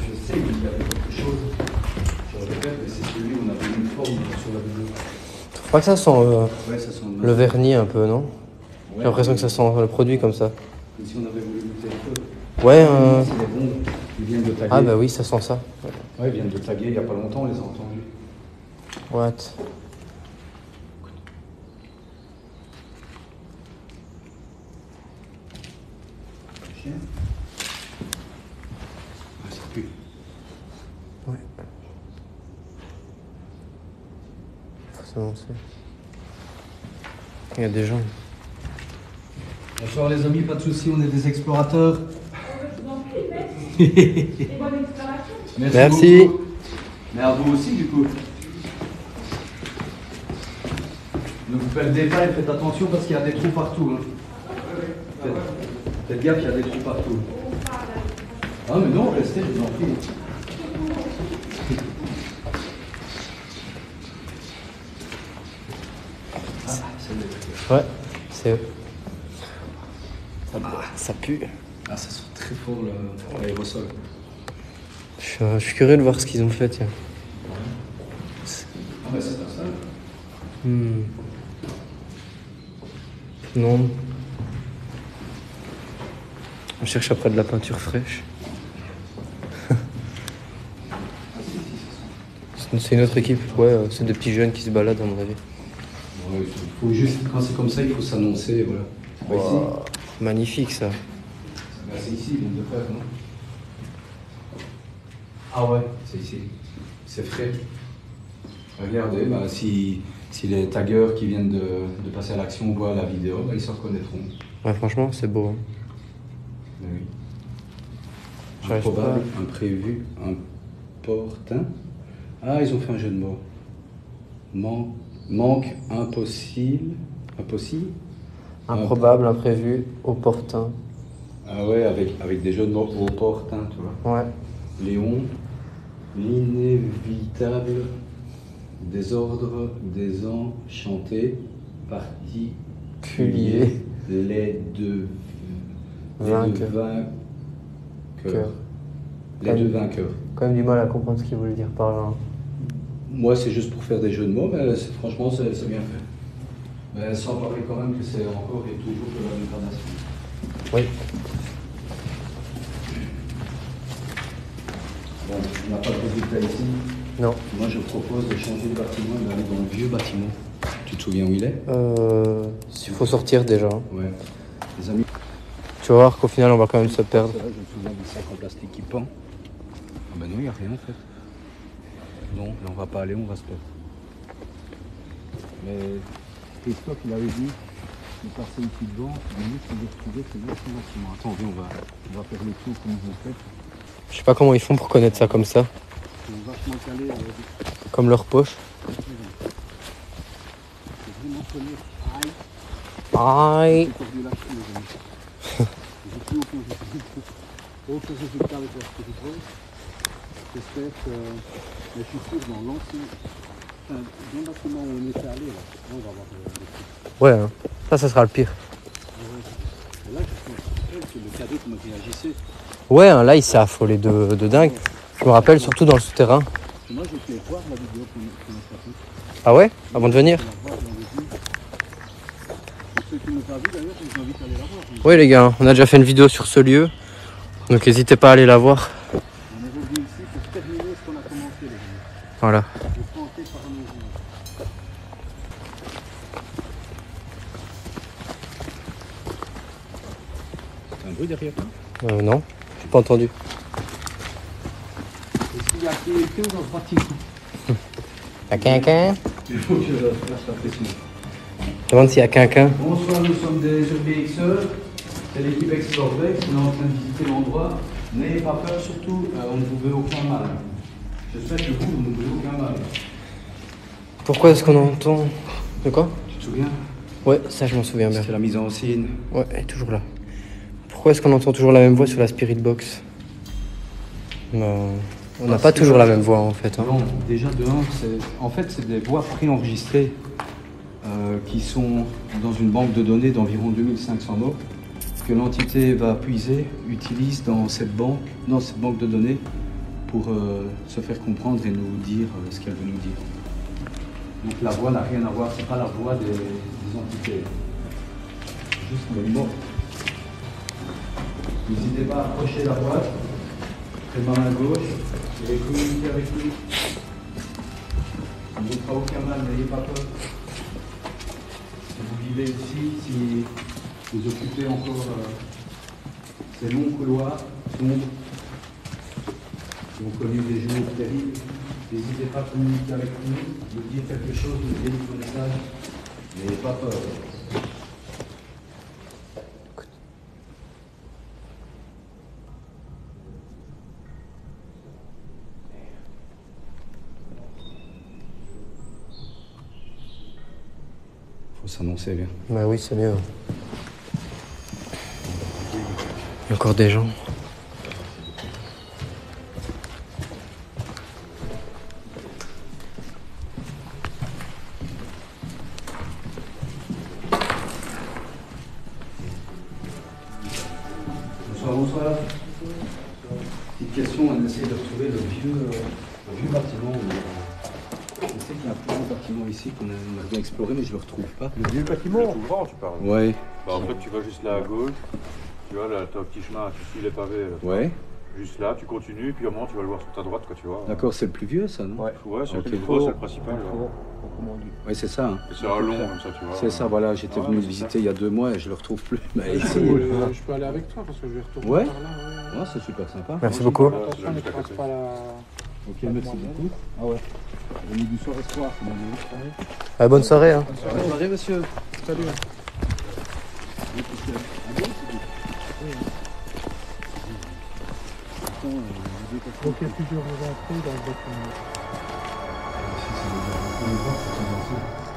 Je sais qu'il y avait quelque chose. Je le répète, mais c'est celui où on avait une forme sur la vidéo.
Tu trouves pas que ça sent
Ouais, ça sent
le vernis un peu, non?
Ouais,
J'ai l'impression que ça sent le produit comme ça.
comme si on avait voulu goûter un peu.
Ouais,
C'est des bombes. Ils viennent de taguer.
ah bah oui, ça sent ça.
Ouais, ils viennent de taguer il n'y a pas longtemps, on les a entendus.
What?
Chien. Ah, ça pue.
Ouais. Faut s'avancer. Il y a des gens.
Bonsoir les amis, pas de soucis, on est des explorateurs.
Merci.
Beaucoup. Mais à vous aussi, du coup. Ne vous perdez pas et faites attention parce qu'il y a des trous partout. Hein. Faites gaffe, il y a des trous partout. Ah, mais non, restez, je vous en prie. Ah, c'est le...
Ouais, c'est eux. Ça pue.
Ah, ça sent très fort l'aérosol.
Je suis curieux de voir ce qu'ils ont fait, tiens.
Ah, bah c'est pas ça.
Non. On cherche après de la peinture fraîche. C'est une autre équipe, ouais, c'est des petits jeunes qui se baladent à mon avis.
Ouais, il faut juste, quand c'est comme ça, il faut s'annoncer, voilà. C'est pas ici.
Wow, magnifique ça.
Bah, c'est ici, donc de faire, non? Ah ouais, c'est ici. C'est frais. Regardez, bah, si les taggeurs qui viennent de passer à l'action voient la vidéo, bah, ils se reconnaîtront.
Ouais, franchement, c'est beau. Hein.
Mais oui.
J'arrive
Improbable,
pas.
imprévu, importun. Ah, ils ont fait un jeu de mots. Manque, impossible. Impossible?
Improbable, imprévu, opportun.
Ah ouais, avec des jeux de mots opportuns, tu vois.
Ouais.
Léon, l'inévitable désordre désenchanté, particulier, les deux
Vainqueurs.
vainqueurs. Les deux vainqueurs.
Quand même du mal à comprendre ce qu'il voulait dire par là. Hein.
Moi, c'est juste pour faire des jeux de mots, mais franchement, c'est bien fait. Mais sans parler quand même que c'est encore et toujours de la déclaration.
Oui.
Bon, on n'a pas de résultat ici.
Non.
Moi, je propose de changer de bâtiment et d'aller dans le vieux bâtiment. Tu te souviens où il est?
Il faut sortir déjà. Hein.
Ouais. Les amis.
Tu vas voir qu'au final, on va quand même se perdre.
Là, je me souviens du sac en plastique qui pend. Ah ben non, il n'y a rien en fait. Non, là, on va pas aller, on va se perdre. Mais Christophe, il avait dit, il passait ici devant, il dit qu'il veut retrouver ce bâtiment. Attends, viens, on va faire le tour comme on fait.
Je sais pas comment ils font pour connaître ça comme ça.
C'est vachement calé.
Comme leur poche.
C'est vraiment collé.
Aïe.
J'ai perdu la clé, les amis. J'ai plus aucun résultat avec la spirituelle. J'espère que. Mais je suis sûr, dans l'ancien. Enfin, dans le bâtiment où on était allé, là, on va avoir des trucs.
Ouais, hein. Ça sera le pire.
Et là, je pense que le cadet qui m'a réagissé.
Ouais, hein, là, il s'est affolé de dingue. Je me rappelle, surtout dans le souterrain.
Moi, je vais voir la vidéo qu'on a faite.
Ah ouais? Avant de venir?
Pour ceux qui n'ont pas vu, d'ailleurs, je vous invite à aller la voir.
Ouais, les gars, on a déjà fait une vidéo sur ce lieu. Donc, n'hésitez pas à aller la voir.
On est revenu ici pour terminer ce qu'on a commencé, les amis.
Voilà.
Pour tenter par nos yeux. C'est un bruit derrière toi?
Non, j'ai pas entendu.
Est-ce qu'il y a quelqu'un dans ce bâtiment?
Y'a quelqu'un?
Il faut que je fasse la pression.
Demande s'il y a quelqu'un.
Bonsoir, nous sommes des URBXeurs. C'est l'équipe Explorevex. On est en train de visiter l'endroit. N'ayez pas peur, surtout, on ne vous veut aucun mal. J'espère que vous ne voulez aucun mal.
Pourquoi est-ce qu'on entend... De quoi?
Tu te souviens?
Ouais, ça je m'en souviens bien.
C'est la mise en scène.
Ouais, elle est toujours là. Pourquoi est-ce qu'on entend toujours la même voix sur la Spirit Box? On n'a pas toujours la même voix en fait. Hein.
Non, déjà de 1, en fait, c'est des voix préenregistrées qui sont dans une banque de données d'environ 2500 mots que l'entité va puiser, utilise dans cette banque de données pour se faire comprendre et nous dire ce qu'elle veut nous dire. Donc la voix n'a rien à voir, c'est pas la voix des entités, c'est juste les mots. N'hésitez pas à approcher la boîte, les mains à gauche, et communiquer avec nous. On ne vous fera aucun mal, n'ayez pas peur. Si vous vivez ici, si vous occupez encore ces longs couloirs sombres, qui ont connu des jours terribles, n'hésitez pas à communiquer avec nous, nous dire quelque chose, nous dire un message. N'ayez pas peur.
Faut s'annoncer bien.
Bah oui, c'est mieux. Il y a encore des gens.
Bonsoir, bonsoir. Petite question, on essaie de retrouver le vieux bâtiment. Je sais qu'il y a un petit bâtiment ici qu'on a bien exploré, mais je ne le retrouve pas.
Le vieux bâtiment tout grand, tu parles.
Ouais.
Bah, en fait, tu vas juste là à gauche. Tu vois, là, t'as un petit chemin, tu suis les pavés. Là.
Ouais.
Juste là, tu continues, puis au moment, tu vas le voir sur ta droite, quoi, tu vois.
D'accord, c'est le plus vieux, ça, non?
Ouais, c'est
Ok.
le plus gros, c'est le principal.
Ouais, c'est ça. Hein.
Et c'est un long, comme ça, tu vois.
C'est ça, voilà, j'étais
Ouais,
venu le
c'est
visiter il y a 2 mois et je le retrouve plus. Mais ici,
Je peux aller avec toi parce que je vais retourner
Ouais.
par là.
ouais, c'est super sympa.
Merci beaucoup.
Attention, ne trace pas la...
Ok, merci beaucoup. Ah ouais. On est du soir espoir, c'est mon nom.
Ah, bonne soirée. Hein.
Bonne soirée, monsieur.
Salut. Donc il y a plusieurs entrées dans le bâtiment.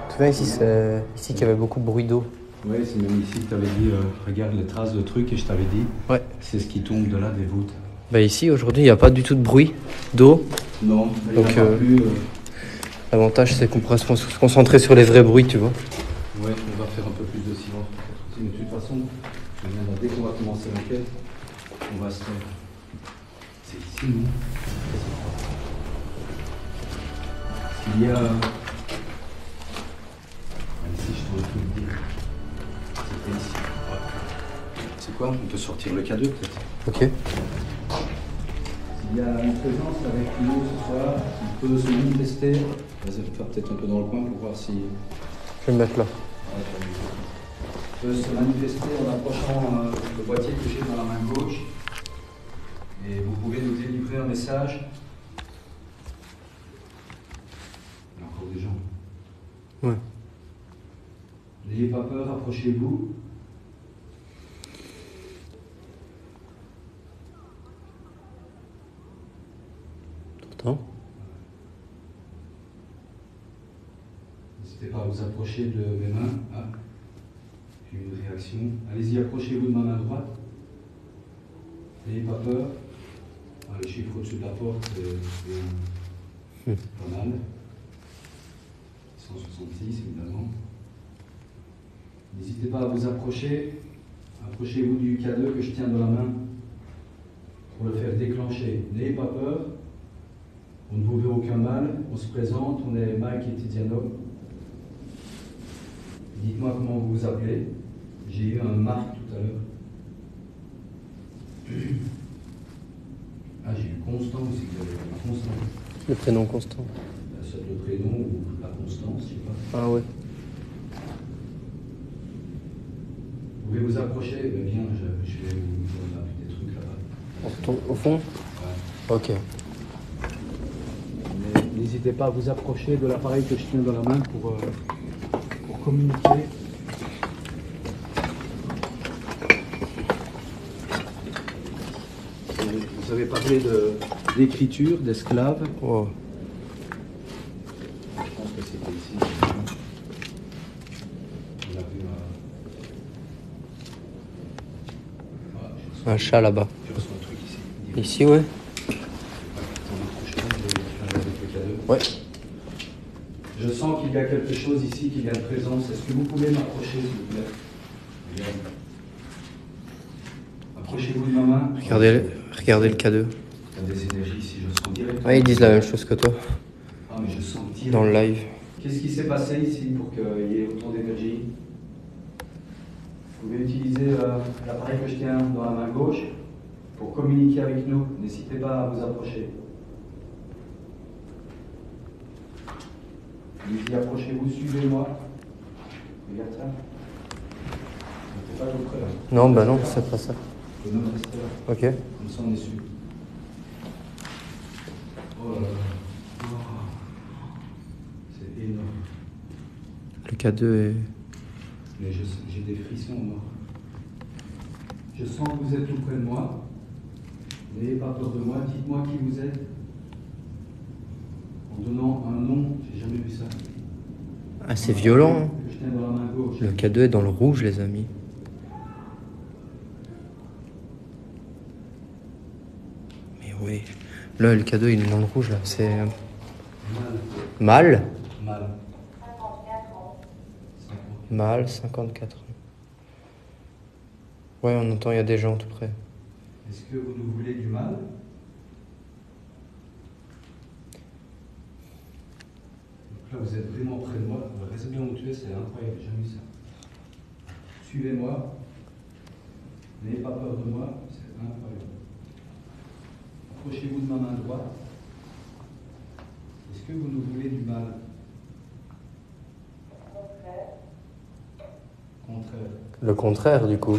Tu te souviens ici, c'est ici qu'il y avait beaucoup de bruit d'eau.
Ouais, c'est même ici que tu avais dit, regarde les traces de trucs et je t'avais dit,
Ouais.
c'est ce qui tombe de là des voûtes.
Bah ici, aujourd'hui, il n'y a pas du tout de bruit d'eau.
Non, il
Donc,
n'y en a pas plus.
L'avantage, c'est qu'on pourra se concentrer sur les vrais bruits, tu vois.
Ouais, on va faire un peu plus de silence peut-être aussi, mais de toute façon, je viens dès qu'on va commencer l'enquête, on va se faire. C'est ici, non? Il y a. Ici, je t'aurais pu le dire. C'était ici. Ouais. C'est quoi? On peut sortir le K2 peut-être?
Ok.
Il y a une présence avec nous ce soir qui peut se manifester. Vas-y, faire peut-être un peu dans le coin pour voir si.
Je vais me mettre là.
Peut se manifester en approchant le boîtier que j'ai dans la main gauche. Et vous pouvez nous délivrer un message. Il y a encore des gens.
Ouais.
N'ayez pas peur, approchez-vous.
T'entends?
N'hésitez pas à vous approcher de mes mains. Ah, j'ai eu une réaction. Allez-y, approchez-vous de ma main droite. N'ayez pas peur. Ah, le chiffre au-dessus de la porte, c'est pas mal. 166, évidemment. N'hésitez pas à vous approcher. Approchez-vous du K2 que je tiens dans la main pour le faire déclencher. N'ayez pas peur. On ne vous veut aucun mal. On se présente. On est Mike et Tiziano. Dites-moi comment vous vous appelez. J'ai eu un Marc tout à l'heure. Ah, j'ai eu Constant aussi. Vous avez eu Constant.
Le prénom Constant.
Soit le prénom ou la constance, je sais pas.
Ah ouais.
Vous pouvez vous approcher. Eh bien, je vais vous appuyer des trucs là-bas.
Au fond?
Ouais.
Ok.
Mais n'hésitez pas à vous approcher de l'appareil que je tiens dans la main pour communiquer. Vous avez parlé d'écriture, d'esclaves.
Wow.
Je pense que c'était ici. On a vu
Un chat là-bas.
je reçois un truc ici.
Ici, ouais. Ouais.
Je sens qu'il y a quelque chose ici, qu'il y a une présence. Est-ce que vous pouvez m'approcher, s'il vous plaît? Regarde. Approchez-vous de ma main.
Regardez le K2.
Il y a des énergies ici, je sens directement.
Ouais, ils disent la même chose que toi.
Ah, mais je sens
Dans le live.
Qu'est-ce qui s'est passé ici pour qu'il y ait autant d'énergie? Vous pouvez utiliser l'appareil que je tiens dans la main gauche pour communiquer avec nous. N'hésitez pas à vous approcher. Allez-y, approchez-vous, suivez-moi. Regarde ça. C'est pas tout près là.
Non, bah non, c'est pas ça.
Le nom rester là.
Ok.
Comme ça, on est sûr. Oh là là. Oh. C'est énorme.
Le K2 est...
Mais j'ai des frissons moi. Je sens que vous êtes tout près de moi. N'ayez pas peur de moi. Dites-moi qui vous êtes. En donnant un nom, j'ai jamais vu ça.
Ah, c'est violent. Hein.
Que je tient dans la main gauche.
Le K2 est dans le rouge, les amis. Mais oui. Là, le K2, il est dans le rouge, là. C'est... Mal.
Mal.
Mal, 54 ans. Ouais, on entend, il y a des gens tout près.
Est-ce que vous nous voulez du mal? Donc là, vous êtes vraiment près de moi. Restez bien où tu es, c'est incroyable, j'ai jamais vu ça. Suivez-moi. N'ayez pas peur de moi, c'est incroyable. Approchez-vous de ma main droite. Est-ce que vous nous voulez du mal? Contraire.
Le contraire, du coup.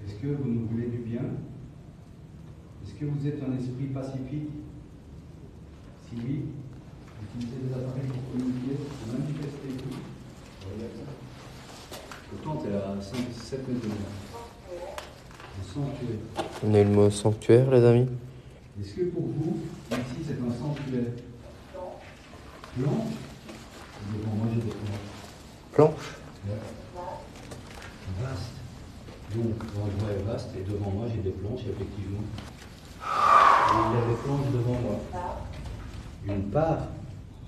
Est-ce que vous nous voulez du bien? Est-ce que vous êtes un esprit pacifique? Si oui, utilisez des appareils pour communiquer, pour manifester tout. Regarde ça. Pourtant, tu es à 7 mètres de mer. Un sanctuaire.
On a eu le mot sanctuaire, les amis.
Est-ce que pour vous, ici, c'est un sanctuaire? Blanc? Devant moi, j'ai des planches.
Planche.
Vaste. Donc, l'endroit est vaste et devant moi, j'ai des planches, effectivement. Et il y a des planches devant moi. Une part?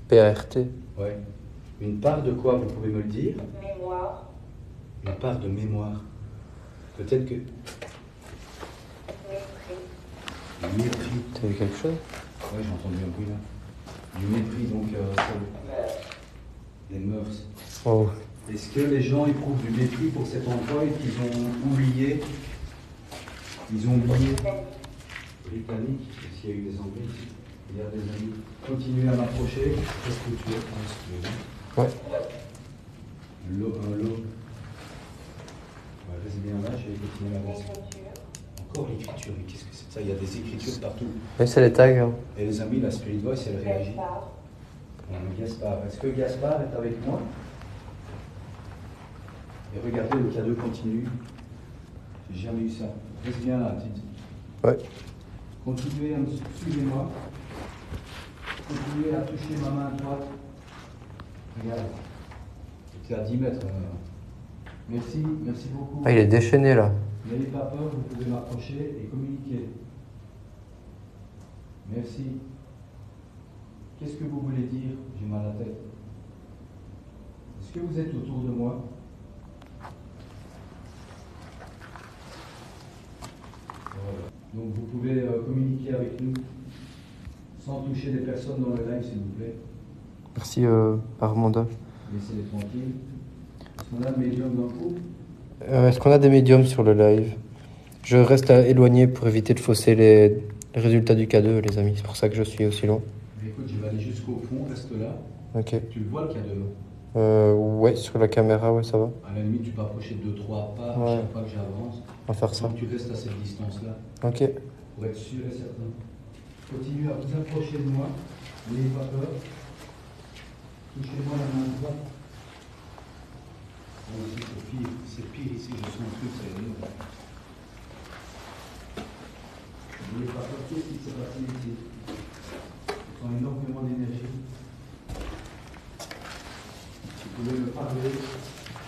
PART.
Ouais. Une part de quoi, vous pouvez me le dire?
Mémoire.
Une part de mémoire. Peut-être que...
Mépris.
Du mépris.
T'as vu quelque chose?
Ouais, j'ai entendu un bruit là. Du mépris, donc, des mœurs.
Oh.
Est-ce que les gens éprouvent du mépris pour cet endroit et qu'ils ont oublié? Ils ont oublié britannique, s'il y a eu des Anglais ici. Il y a des amis. Continuez à m'approcher. Qu'est-ce que tu es?
Ouais.
Un lot. Ouais, reste bien là, je vais continuer à avancer. Encore l'écriture, mais qu'est-ce que c'est ça? Il y a des écritures partout.
Oui, c'est les tags. Hein.
Et les amis, la Spirit Voice, elle réagit. Gaspard. Est-ce que Gaspard est avec moi? Et regardez, le cadeau continue. J'ai jamais eu ça. Reste bien là, Tite.
Ouais.
Continuez à me suivez-moi. Continuez à toucher ma main droite. Regarde. J'étais à 10 mètres. Merci beaucoup.
Ah, il est déchaîné, là.
N'ayez pas peur, vous pouvez m'approcher et communiquer. Merci. Qu'est-ce que vous voulez dire? J'ai mal à la tête. Est-ce que vous êtes autour de moi? Voilà. Donc vous pouvez communiquer avec nous sans toucher des personnes dans le live, s'il vous plaît.
Merci, Armanda.
Laissez-les tranquilles. Est-ce qu'on a un médium dans le groupe?
Est-ce qu'on a des médiums sur le live? Je reste éloigné pour éviter de fausser les résultats du K2, les amis. C'est pour ça que je suis aussi loin.
Mais écoute, je vais aller jusqu'au fond, reste là.
Ok.
Tu le vois le K2?
Ouais, sur la caméra, ouais, ça va.
À la limite, tu peux approcher de 2-3 pas à
Ouais.
chaque fois que j'avance.
On va faire ça.
Donc tu restes à cette distance-là
Ok.
pour être sûr et certain. Continuez à vous approcher de moi. N'ayez pas peur. Touchez-moi la main droite. Oh, ici, c'est pire ici, je sens un truc, c'est énorme. N'ayez pas peur, qu'est-ce qui s'est passé ici? Je sens énormément d'énergie. Si vous pouvez me parler,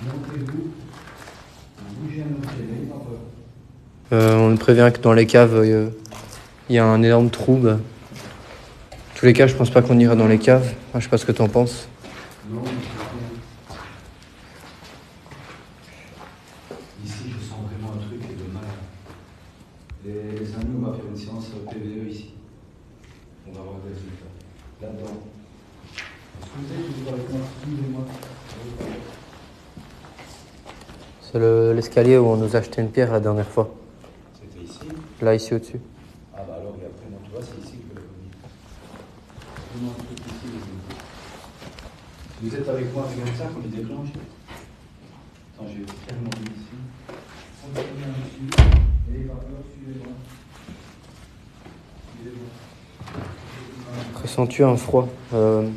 montrez-vous, bougez un autre pied, n'ayez pas peur.
On prévient que dans les caves, il y a un énorme trou. Bah. Tous les cas, je pense pas qu'on ira dans les caves. Je sais pas ce que t'en penses.
Non, mais ici, je sens vraiment un truc de mal. Les amis, on va faire une séance PVE ici. On va voir des résultats. Là-dedans. Est-ce que vous êtes toujours avec moi? Suivez-moi.
C'est l'escalier où on nous a acheté une pierre la dernière fois.
C'était ici?
Là, ici au-dessus.
Ah bah alors, et après, non, tu vois, c'est ici que je vais venir. Vraiment un truc ici, les amis. Vous êtes avec moi, regarde ça, qu'on les déclenche. Attends, je vais carrément venir ici. Continuez à me suivre. N'ayez pas peur, suivez-moi. Suivez-moi.
Ressens-tu un froid? Je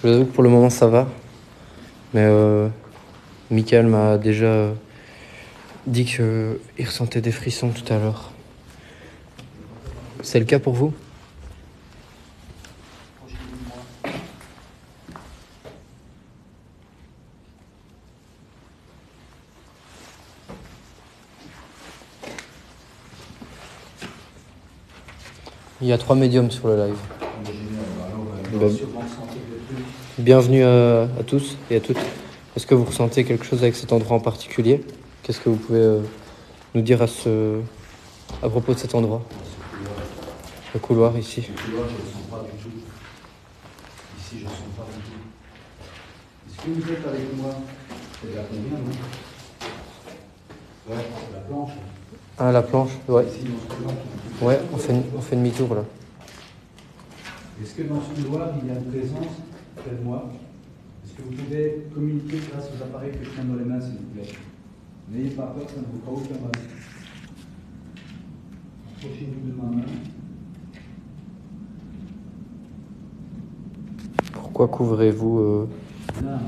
vous avoue que pour le moment ça va. Mais Michael m'a déjà dit qu'il ressentait des frissons tout à l'heure. C'est le cas pour vous? Il y a 3 médiums sur le live.
Alors,
Ben,
sûrement sentir des trucs.
Bienvenue à tous et à toutes. Est-ce que vous ressentez quelque chose avec cet endroit en particulier? Qu'est-ce que vous pouvez nous dire à propos de cet endroit? Le couloir ici.
Le couloir, je ne le sens pas du tout. Ici, je ne le sens pas du tout. Est-ce que vous êtes avec moi? C'est la combien, non? Ouais, c'est la planche.
Ah, la planche, ouais.
Ici, dans ce couloir,
Ouais, on fait demi-tour là.
est-ce que dans ce couloir, il y a une présence près de moi? Est-ce que vous pouvez communiquer grâce aux appareils que je tiens dans les mains, s'il vous plaît? N'ayez pas peur, ça ne vous fera aucun mal. Approchez-vous de ma main.
Pourquoi couvrez-vous
L'âme.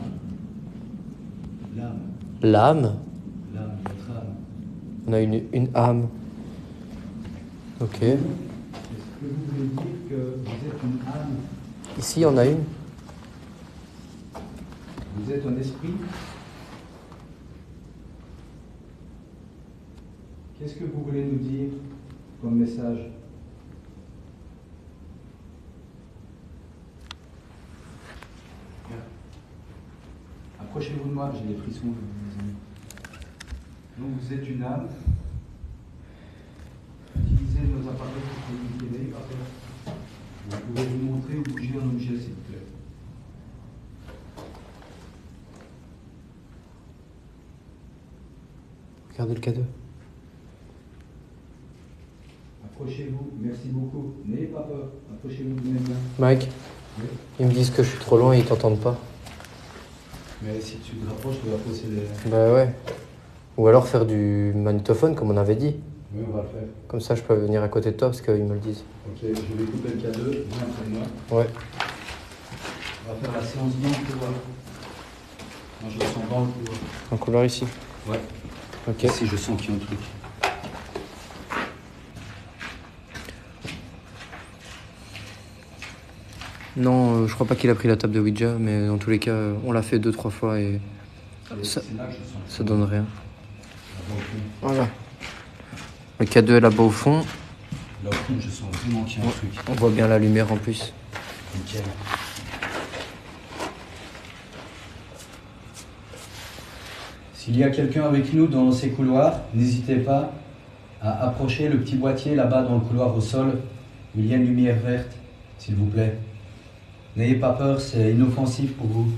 L'âme.
l'âme?
L'âme, votre âme.
On a une âme. Ok.
Est-ce que vous voulez dire que vous êtes une âme?
Ici, on a une.
Vous êtes un esprit? Qu'est-ce que vous voulez nous dire comme message? Approchez-vous de moi, j'ai des frissons, mes amis. Donc vous êtes une âme. Utilisez nos appareils pour communiquer, pas peur. Vous pouvez vous montrer ou bouger un objet, s'il vous plaît.
Regardez le cadeau.
Approchez-vous, merci beaucoup. N'ayez pas peur, approchez-vous de mes mains.
Mike,
Oui.
ils me disent que je suis trop loin et ils t'entendent pas.
Mais si tu te rapproches, tu vas pousser les...
Bah ouais. Ou alors faire du magnétophone comme on avait dit.
Oui, on va le faire.
Comme ça, je peux venir à côté de toi parce qu'ils me le disent.
Ok, je vais couper le cadeau, viens près de moi.
Ouais.
On va faire la séance dans le couloir. Moi, je le sens dans le couloir.
Un couloir ici.
Ouais.
Ok.
Ici, je sens qu'il y a un truc.
Non, je crois pas qu'il a pris la table de Ouija, mais dans tous les cas, on l'a fait 2-3 fois et Ça-
C'est là que je sens.
ça donne rien.
Là-bas au fond.
Voilà. Le cadeau est là-bas au fond.
Là au fond, je sens vraiment qu'il y a un truc.
On voit bien la lumière en plus.
Nickel. S'il y a quelqu'un avec nous dans ces couloirs, n'hésitez pas à approcher le petit boîtier là-bas dans le couloir au sol, où il y a une lumière verte, s'il vous plaît. N'ayez pas peur, c'est inoffensif pour vous.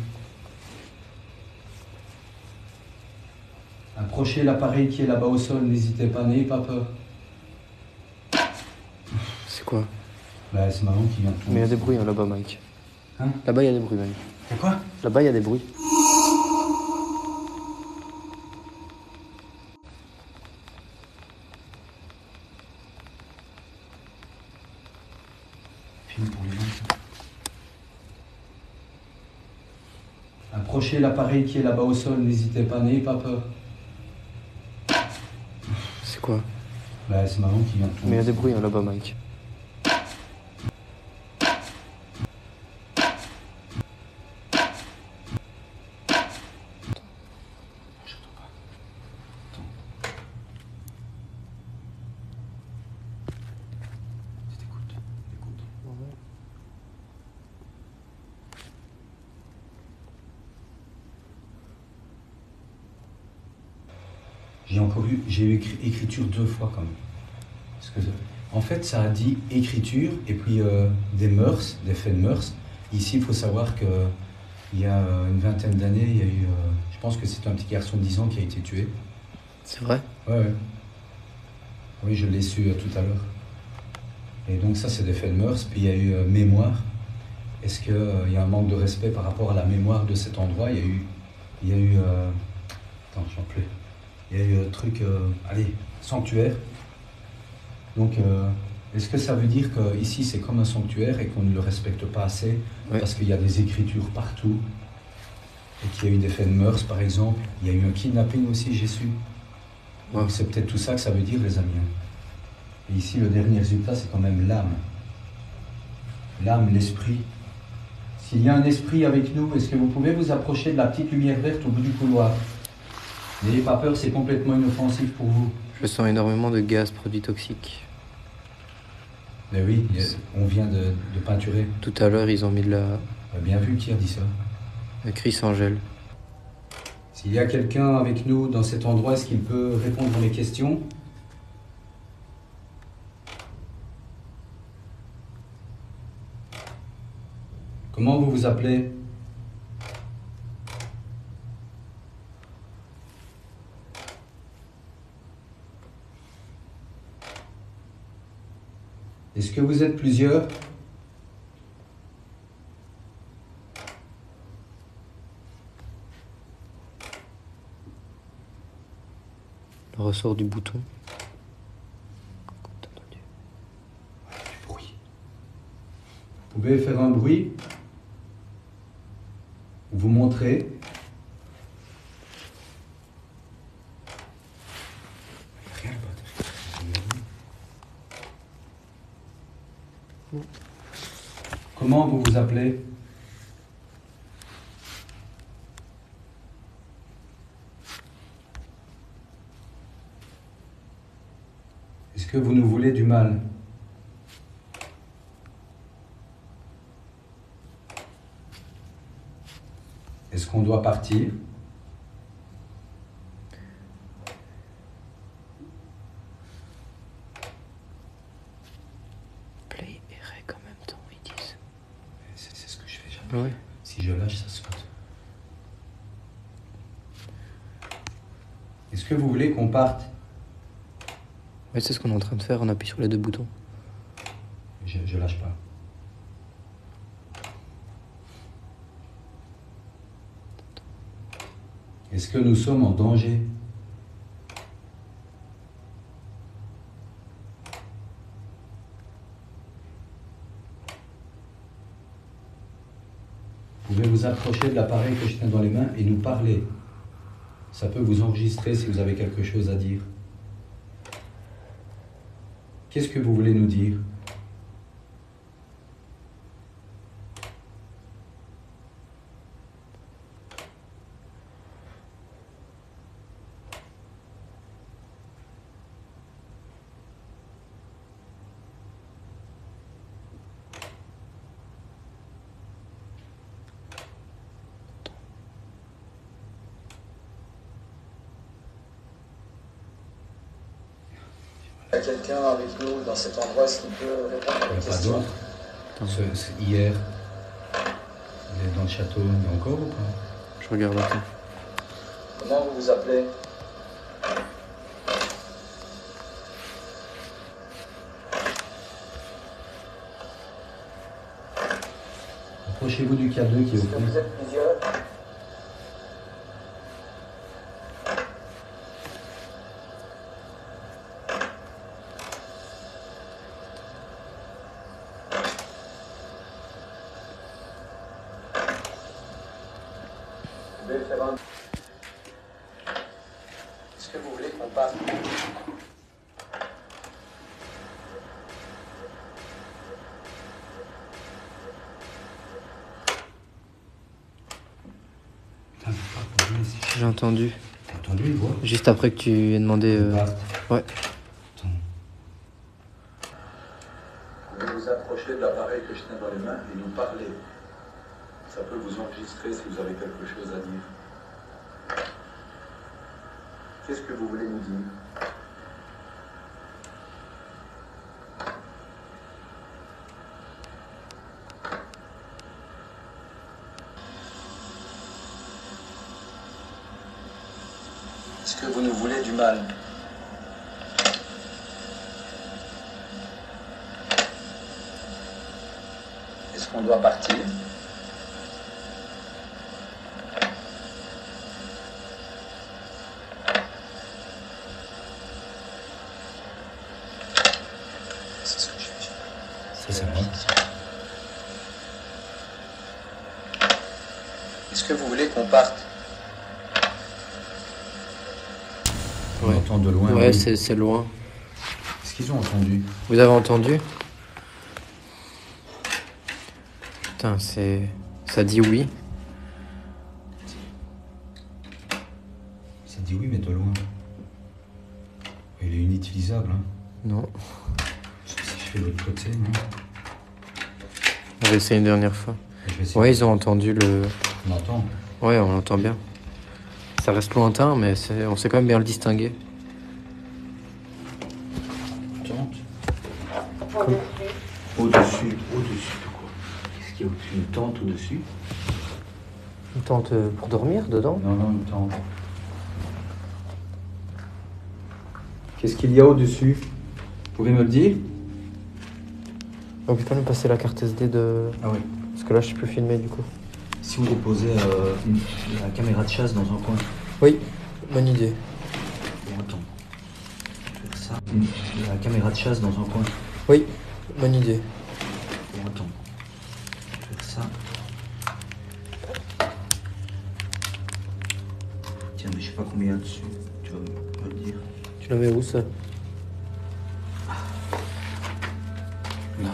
Approchez l'appareil qui est là-bas au sol, n'hésitez pas, n'ayez pas peur.
C'est quoi?
Bah, c'est marrant qu'il vient de tomber.
Mais il y a des bruits hein, là-bas, Mike.
Hein?
Là-bas, il y a des bruits, Mike.
Pourquoi?
Là-bas, il y a des bruits.
Film pour les gens. Approchez l'appareil qui est là-bas au sol, n'hésitez pas, n'ayez pas peur.
C'est quoi?
Bah, c'est marrant qu'il vient de tomber.
Mais il y a des bruits hein, là-bas, Mike.
Écoute, écoute. J'ai eu écriture 2 fois quand même. Parce que, en fait, ça a dit écriture et puis des mœurs, des faits de mœurs. Ici, il faut savoir qu'il y a une vingtaine d'années, il y a eu, je pense que c'est un petit garçon de 10 ans qui a été tué.
C'est vrai?
Ouais. Oui, je l'ai su tout à l'heure. Et donc ça, c'est des faits de mœurs. Puis il y a eu mémoire. Est-ce qu'il y a un manque de respect par rapport à la mémoire de cet endroit? Il y a eu attends, j'en plus. Il y a eu un truc, allez, sanctuaire. Donc, est-ce que ça veut dire qu'ici, c'est comme un sanctuaire et qu'on ne le respecte pas assez
Ouais.
parce qu'il y a des écritures partout et qu'il y a eu des faits de mœurs, par exemple. Il y a eu un kidnapping aussi, j'ai su. Donc
Ouais.
c'est peut-être tout ça que ça veut dire, les amis. Et ici, le dernier résultat, c'est quand même l'âme. L'âme, l'esprit. S'il y a un esprit avec nous, est-ce que vous pouvez vous approcher de la petite lumière verte au bout du couloir? N'ayez pas peur, c'est complètement inoffensif pour vous.
Je sens énormément de gaz, produits toxiques.
Mais oui, on vient de peinturer.
Tout à l'heure, ils ont mis de
Bien vu qui a dit ça.
la Chris Angèle.
S'il y a quelqu'un avec nous dans cet endroit, est-ce qu'il peut répondre à mes questions? Comment vous vous appelez? Est-ce que vous êtes plusieurs?
Le ressort du bouton.
Du bruit. Vous pouvez faire un bruit? Vous montrer? Rien là-bas. Comment vous vous appelez? Est-ce que vous nous voulez du mal? Est-ce qu'on doit partir?
Play et rec en même temps, ils disent.
C'est ce que je fais jamais.
Ouais.
Si je lâche, ça saute. Est-ce que vous voulez qu'on parte?
Ouais, c'est ce qu'on est en train de faire, on appuie sur les deux boutons.
Je lâche pas. Est-ce que nous sommes en danger? Vous pouvez vous approcher de l'appareil que je tiens dans les mains et nous parler. Ça peut vous enregistrer si vous avez quelque chose à dire. Qu'est-ce que vous voulez nous dire?
Il y a quelqu'un avec nous dans cet endroit, est-ce qu'il peut répondre à
Il
la
n'y a pas
question?
d'autre. Hier, il est dans le château, il y a encore ou pas?
Je regarde, attends.
Comment vous vous appelez?
Approchez-vous du K2 qui est au
Est-ce que
fond.
vous êtes plusieurs? Vous pouvez faire un... Est-ce que vous voulez qu'on parte?
Putain, j'ai pas entendu, c'est-
J'ai entendu.
T'as entendu une voix?
Juste après que tu aies demandé.
On parte.
Ouais.
Attends. Vous pouvez vous approcher de l'appareil que je tiens dans les mains et nous parler. Ça peut vous enregistrer si vous avez quelque chose à dire. Qu'est-ce que vous voulez nous dire?
Est-ce que vous nous voulez du mal? Est-ce qu'on doit partir? C'est ce que je fais.
Ça, c'est moi.
Est-ce que vous voulez qu'on parte?
On
Ouais.
entend de loin.
Ouais,
oui.
c'est loin.
Est-ce qu'ils ont entendu?
Vous avez entendu? Putain, c'est. Ça dit oui.
Ça dit oui, mais de loin. Il est inutilisable. Hein.
Non.
C'est fais de l'autre côté, non?
On va essayer une dernière fois.
Je vais essayer.
Ouais, ils ont entendu le...
On entend.
Ouais, on l'entend bien. Ça reste lointain, mais on sait quand même bien le distinguer.
Tente.
Au-dessus.
Au-dessus de quoi? Qu'est-ce qu'il y a au-dessus? Une tente au-dessus?
Une tente pour dormir dedans?
Non, une tente. Qu'est-ce qu'il y a au-dessus? Vous pouvez me le dire?
On peut pas nous passer la carte SD de...
Ah oui.
Parce que là, je sais plus filmer du coup.
Si vous déposez la caméra de chasse dans un coin.
Oui, bonne idée.
Bon, attends. Faire ça. La caméra de chasse dans un coin.
Oui, bonne idée.
Bon, attends. Faire ça. Tiens, mais je sais pas combien il y a dessus. Tu vas me le dire.
Tu la mets où ça?
Là.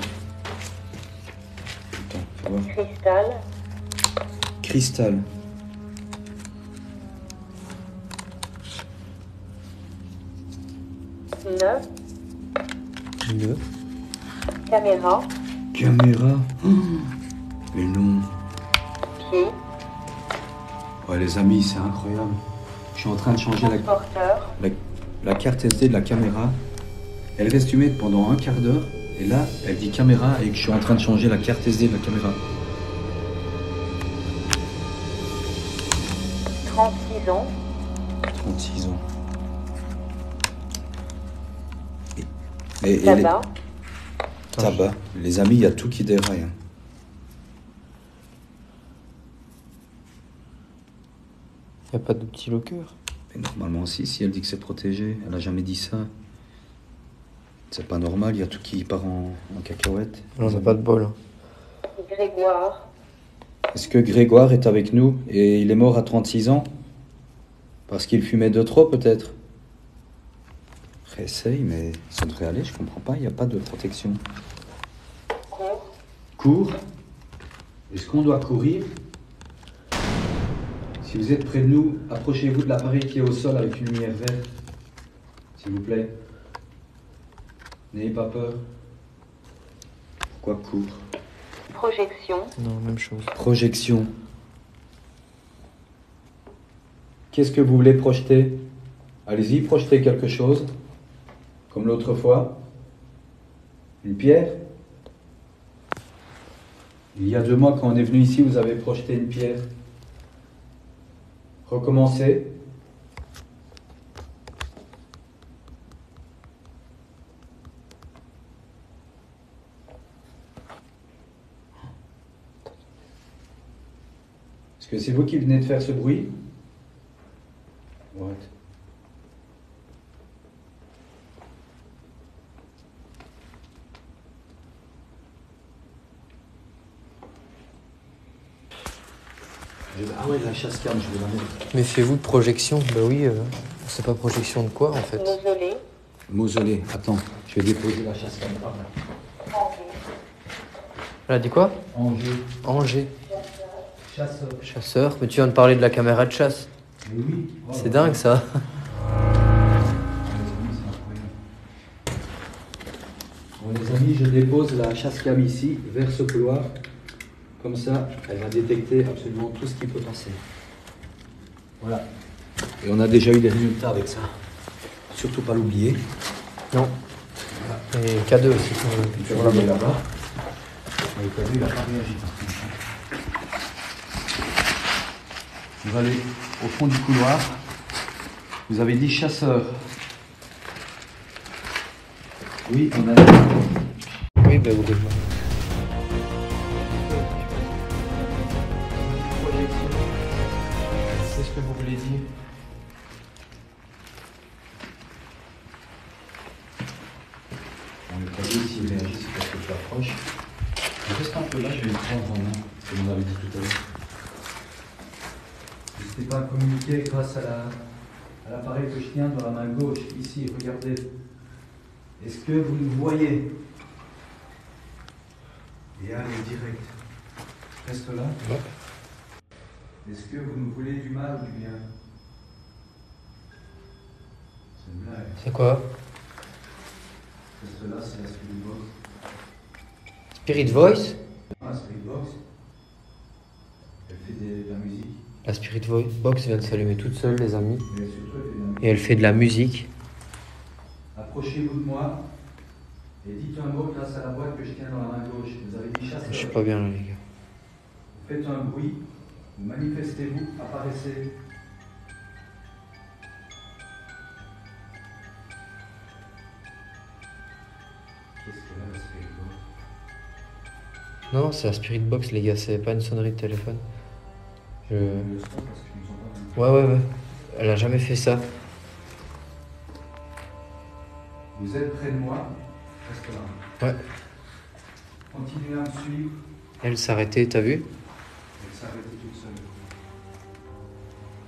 Attends, fais voir.
Cristal.
Cristal.
Neuf.
Mieux.
Caméra.
Caméra. Oh, mais non.
Pied.
Ouais, les amis, c'est incroyable. Je suis en train de changer
Transporteur.
la carte SD de la caméra. Elle reste humide pendant un quart d'heure. Et là, elle dit caméra et que je suis en train de changer la carte SD de la caméra.
36 ans.
36 ans. Et
Tabac.
tabac. Les amis, il y a tout qui déraille. Hein.
Y a pas de petit locker?
Mais normalement, si elle dit que c'est protégé, elle a jamais dit ça. C'est pas normal, il y a tout qui part en cacahuète.
On n'a pas de bol.
Grégoire.
Est-ce que Grégoire est avec nous et il est mort à 36 ans? Parce qu'il fumait de trop, peut-être? Réessaye, mais ça devrait aller, je comprends pas, il n'y a pas de protection.
Cours.
Cours. Est-ce qu'on doit courir? Si vous êtes près de nous, approchez-vous de l'appareil qui est au sol avec une lumière verte. S'il vous plaît. N'ayez pas peur.
Pourquoi cours?
Projection.
Non, même chose.
Projection.
Qu'est-ce que vous voulez projeter? Allez-y, projetez quelque chose. Comme l'autre fois. Une pierre? Il y a 2 mois, quand on est venu ici, vous avez projeté une pierre. Recommencez. Est-ce que c'est vous qui venez de faire ce bruit? Ouais.
Ah ouais, la chasse cam, je vais la mettre.
Méfiez-vous de projection. Bah oui, on sait pas projection de quoi en fait.
Mausolée.
Mausolée, attends, je vais déposer la chasse cam par là.
Angers.
Elle a dit quoi?
Angers.
Angers.
Chasseur.
Chasseur. Mais tu viens de parler de la caméra de chasse.
Mais oui.
C'est dingue ça.
Bon, les amis, je dépose la chasse cam ici, vers ce couloir. Comme ça, elle va détecter absolument tout ce qui peut passer. Voilà.
Et on a déjà eu des résultats avec ça. Surtout pas l'oublier.
Non. Et K2 aussi.
Tu vas la mettre là-bas. Mais t'as vu, il n'a pas réagi par contre. On va aller au fond du couloir. Vous avez dit chasseur. Oui, on a dit.
Oui, bah ouvrez. Qu'est-ce que vous voulez dire?
On n'est pas dit s'il réagit, c'est parce que tu approches. Reste un peu là, je vais le prendre en main, comme on avait dit tout à l'heure. N'hésitez pas à communiquer grâce à l'appareil que je tiens dans la main gauche. Ici, regardez. Est-ce que vous nous voyez? Et allez direct. Reste là.
Ouais.
Est-ce que vous nous voulez du mal ou du bien? C'est une blague.
C'est quoi?
Reste là, c'est la suite du boss.
Spirit Voice?
La Spirit Box, elle fait de la musique.
La Spirit Box vient de s'allumer toute seule, les amis.
Mais surtout, elle fait de la musique.
Et elle fait de la musique.
Approchez-vous de moi et dites un mot grâce à la boîte que je tiens dans la main gauche. Vous avez dit chasseur.
Je suis pas bien là, les gars.
Vous faites un bruit, vous manifestez-vous, apparaissez. Qu'est-ce que là, la Spirit Box?
Non, c'est la Spirit Box, les gars, c'est pas une sonnerie de téléphone. Je...
Le son, parce que je ne sens pas.
Ouais. Elle a jamais fait ça.
Vous êtes près de moi, reste là.
Ouais.
Continuez à me suivre.
Elle s'arrêtait, t'as vu?
Elle s'arrête toute seule.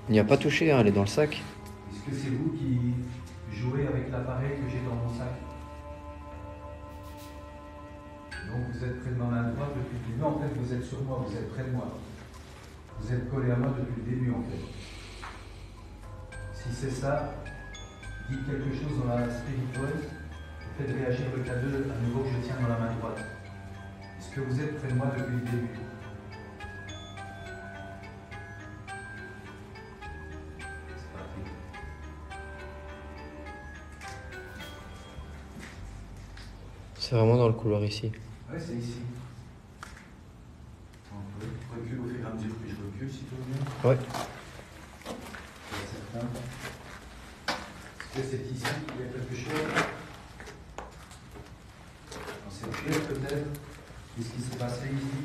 Il n'y a pas touché, hein, elle est dans le sac.
Est-ce que c'est vous qui jouez avec l'appareil que j'ai dans mon sac? Donc vous êtes près de ma main droite depuis le début. En fait, vous êtes sur moi, vous êtes près de moi. Vous êtes collé à moi depuis le début, en fait. Si c'est ça, dites quelque chose dans la Spirit Voice. Faites réagir le cadeau à nouveau que je tiens dans la main droite. Est-ce que vous êtes près de moi depuis le début? C'est parti.
C'est vraiment dans le couloir ici.
Ouais, c'est ici. Recule au fur et à mesure que je recule, si tout va bien.
Ouais.
Certain. Est-ce que c'est ici qu'il y a quelque chose? Dans cette pièce peut-être? Qu'est-ce qui s'est passé ici?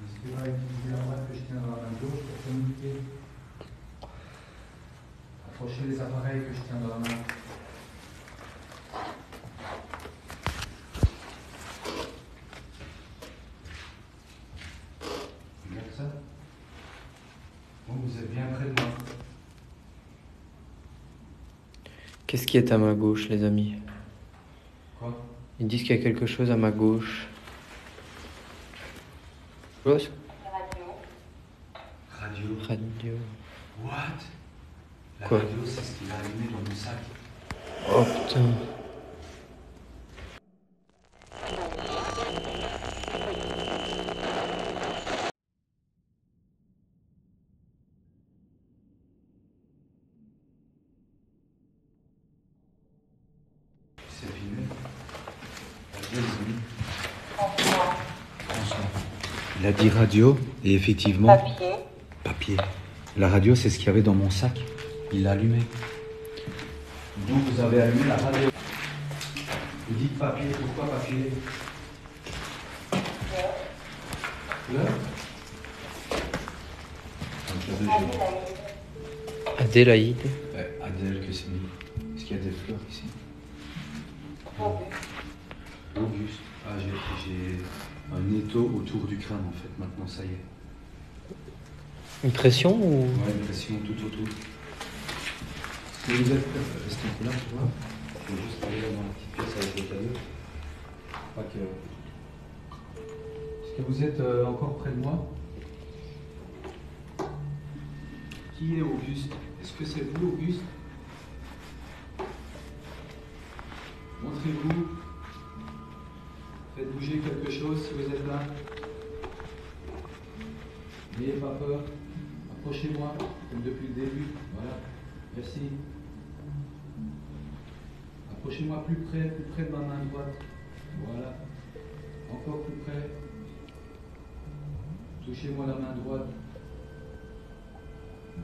Est-ce qu'il va utiliser la boîte que je tiens dans la main gauche pour communiquer? Approchez les appareils que je tiens dans la main. Regarde ça. Bon, vous êtes bien près de moi.
Qu'est-ce qui est à ma gauche, les amis?
Quoi?
Ils disent qu'il y a quelque chose à ma gauche. Chose?
Radio.
Radio.
What? La
Quoi?
radio, c'est ce qu'il a allumé dans mon sac.
Oh putain.
C'est filmé. Radio, les amis. Bonsoir. Il a dit radio, et effectivement,
Papier.
papier. La radio, c'est ce qu'il y avait dans mon sac. Il l'a allumé. Donc vous avez allumé la radio. Vous dites papier, pourquoi papier? Fleur? Un cadeau, j'ai-
Adélaïde.
Ouais, Adèle que c'est mis. Est-ce qu'il y a des fleurs ici? Auguste. Ah, j'ai un étau autour du crâne en fait, maintenant ça y est.
Une pression ou...
Ouais, une pression tout autour. Est-ce que vous êtes... Restez un peu là, tu vois. Je vais juste aller là dans la petite pièce avec le cadeau. Pas que... Est-ce que vous êtes encore près de moi? Qui est Auguste? Est-ce que c'est vous, Auguste? Montrez-vous. Faites bouger quelque chose si vous êtes là. N'ayez pas peur. Approchez-moi, comme depuis le début. Voilà. Merci. Approchez-moi plus près de ma main droite. Voilà. Encore plus près. Touchez-moi la main droite.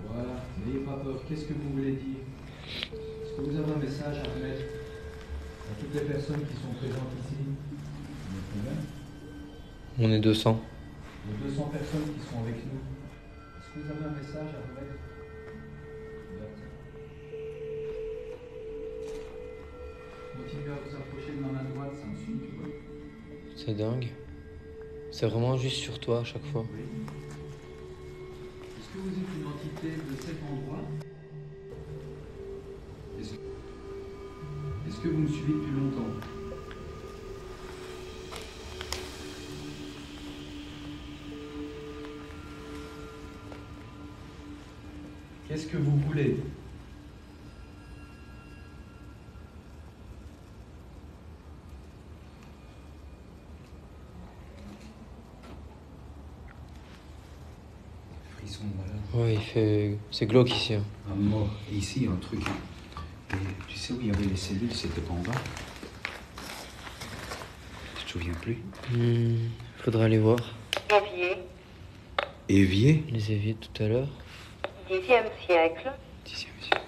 Voilà. N'ayez pas peur. Qu'est-ce que vous voulez dire? Est-ce que vous avez un message à remettre à toutes les personnes qui sont présentes ici?
On est 200.
Les 200 personnes qui sont avec nous. Est-ce que vous avez un message à remettre? Regarde ça. Continuez à vous approcher de ma main droite, ça me suit, tu vois.
C'est dingue. C'est vraiment juste sur toi à chaque fois.
Oui. Est-ce que vous êtes une entité de cet endroit? Est-ce que vous me suivez depuis longtemps? Qu'est-ce que vous voulez?
c'est glauque ici. Hein.
À mort. Et ici, il y a un truc. Et tu sais où il y avait les cellules, c'était pas en bas. Tu te souviens plus?
Faudrait aller voir.
Évier,
Évier?
Les éviers tout à l'heure.
10e siècle.
10e siècle.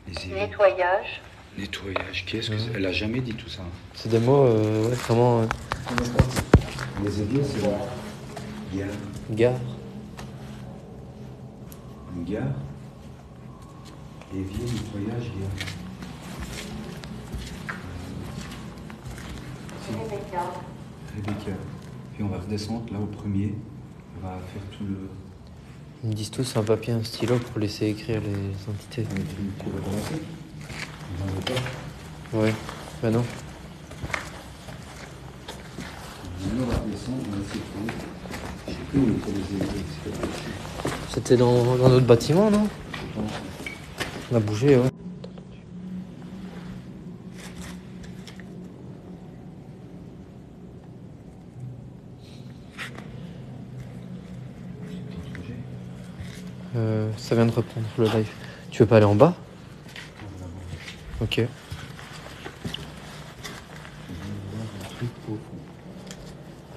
Les éviers.
Nettoyage,
Nettoyage. Qu'est-ce que c'est? Elle a jamais dit tout ça.
C'est des mots ouais, vraiment
Les éviers, c'est là. Gare.
gare.
Une gare. Évier, nettoyage, gare.
Rebecca,
Rebecca. Puis on va redescendre là au premier. On va faire tout le.
Ils me disent tous un papier, un stylo pour laisser écrire les entités.
On est une cour avancée. On n'en veut pas.
Ouais, bah non.
On va redescendre, on va essayer de trouver. Je sais plus où étaient les éviers. C'était pas ici.
C'était dans notre bâtiment, non?
Je pense.
On a bougé, ouais. Ça vient de reprendre le live. Tu veux pas aller en bas? Ok.
Un truc au fond.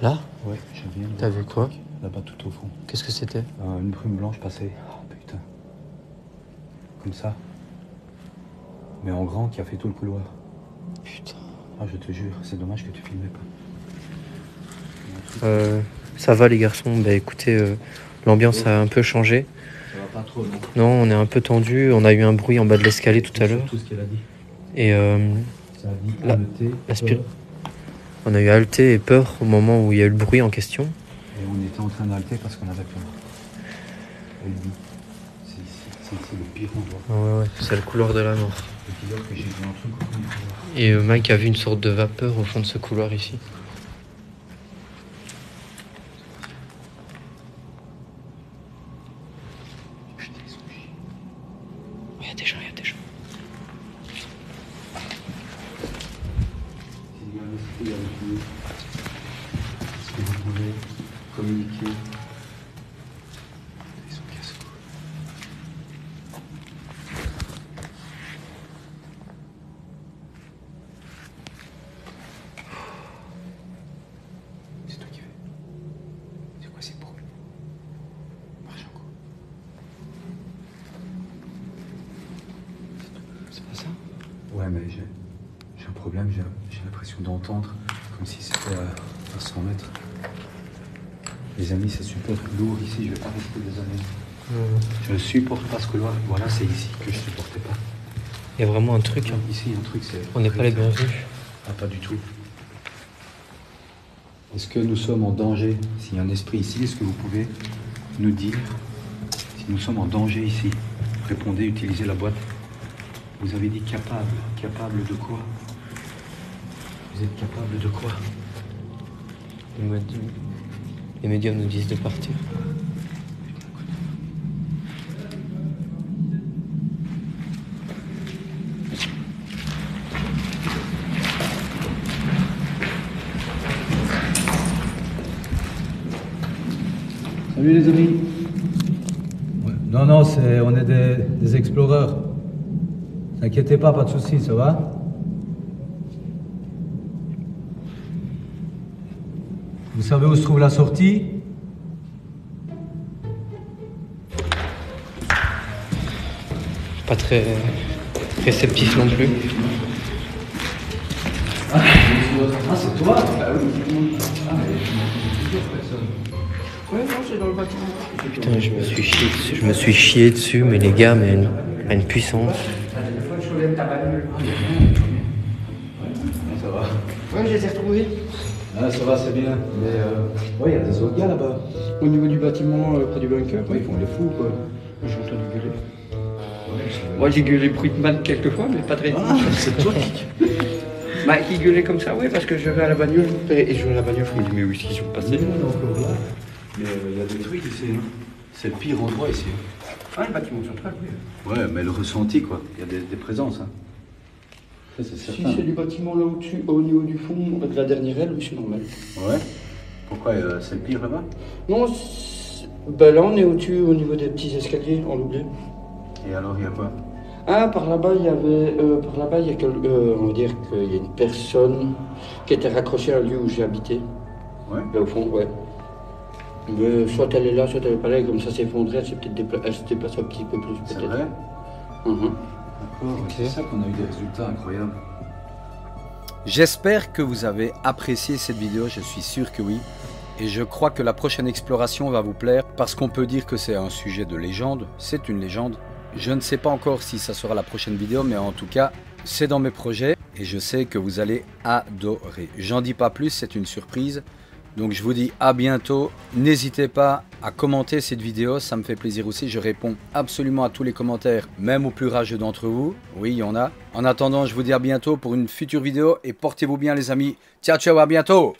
Là?
Ouais, je viens de
T'as
voir
vu
un
quoi?
truc Là-bas tout au fond.
Qu'est-ce que c'était?
Une brume blanche passée. Oh putain. Comme ça. Mais en grand qui a fait tout le couloir.
Putain.
Ah, je te jure, c'est dommage que tu filmais pas.
Ça va les garçons? Bah écoutez, l'ambiance a un peu changé.
Ça va pas trop, non?
Non, on est un peu tendu. On a eu un bruit en bas de l'escalier tout à l'heure.
Tout ce qu'elle a dit.
Et
Ça a dit
La-
haleté,
l'aspire-
peur.
on a eu haleté et peur au moment où il y a eu le bruit en question.
Et on était en train d'halter parce qu'on avait peur. Elle dit, c'est ici, c'est le pire endroit.
Ouais, c'est le couloir de la mort.
Et puis là que j'ai vu un truc au fond du couloir.
Et Mike a vu une sorte de vapeur au fond de ce couloir ici. Il y a des gens, il y a des gens.
S'il y a un esprit avec nous, est-ce que vous pouvez communiquer? Ils sont casse-cou. C'est toi qui fais. C'est quoi ces bruits? Marche en coup. C'est pas ça? Ouais, mais j'ai un problème, j'ai l'impression d'entendre comme si c'était à 100 mètres. Les amis, c'est super lourd ici, je vais pas rester des années. Je ne supporte pas ce couloir. Voilà, c'est ici que je supportais pas.
Il y a vraiment un truc. Hein.
Ici, il y a un truc, c'est...
On n'est pas les bienvenus.
Ah, pas du tout. Est-ce que nous sommes en danger? S'il y a un esprit ici, est-ce que vous pouvez nous dire si nous sommes en danger ici? Répondez, utilisez la boîte. Vous avez dit capable. Capable de quoi? Vous êtes capable de quoi?
Les médiums nous disent de partir.
Salut les amis. Non, non, on est des exploreurs. T'inquiétez pas, pas de soucis, ça va? Vous savez où se trouve la sortie?
Pas très réceptif non plus.
Ah, c'est toi? Bah oui. Ah, mais plusieurs personnes.
Ouais, non, c'est dans le bâtiment.
Putain, je me suis chié dessus, mais les gars, mais une puissance.
Ça va.
Ouais, je les ai retrouvés.
Ah, ça va, c'est bien. Mais ouais, il y a des autres gars là-bas.
Au niveau du bâtiment, près du bunker.
Ouais, ils font les fous, quoi.
J'ai entendu gueuler.
Ouais,
Moi, j'ai gueulé Bruitman quelquefois, mais pas très vite.
Ah, c'est toi qui...
Bah, qui gueulait comme ça, ouais, parce que je vais à la bagnole, et je vais à la bagnole, je me dis, mais où est-ce qu'ils sont passés?
encore là. Mais il y a des trucs ici. Hein. C'est le pire endroit ici.
Ah, le bâtiment central, oui.
Ouais, mais le ressenti, quoi. Il y a des présences. Hein. Ça, c'est
Si
certain.
c'est du bâtiment là au-dessus, au niveau du fond, de la dernière aile, oui, c'est normal.
Ouais. Pourquoi c'est le pire là-bas?
Non,
Ben là, on est au-dessus, au niveau des petits escaliers, on l'oublie.
Et alors, il y a quoi?
Ah, par là-bas, il y avait, on va dire qu'il y a une personne qui était raccrochée à un lieu où j'ai habité.
Ouais.
Là, au fond, ouais. Mais soit elle est là, soit elle est pas là, et comme ça s'effondrait, elle s'est déplacée un petit peu plus,
C'est
peut-être.
vrai?
Mhm.
D'accord, c'est ça qu'on a eu des résultats incroyables.
J'espère que vous avez apprécié cette vidéo, je suis sûr que oui. Et je crois que la prochaine exploration va vous plaire parce qu'on peut dire que c'est un sujet de légende, c'est une légende. Je ne sais pas encore si ça sera la prochaine vidéo, mais en tout cas, c'est dans mes projets et je sais que vous allez adorer. J'en dis pas plus, c'est une surprise. Donc je vous dis à bientôt. N'hésitez pas à commenter cette vidéo, ça me fait plaisir aussi. Je réponds absolument à tous les commentaires, même aux plus rageux d'entre vous. Oui, il y en a. En attendant, je vous dis à bientôt pour une future vidéo et portez-vous bien les amis. Ciao, ciao, à bientôt.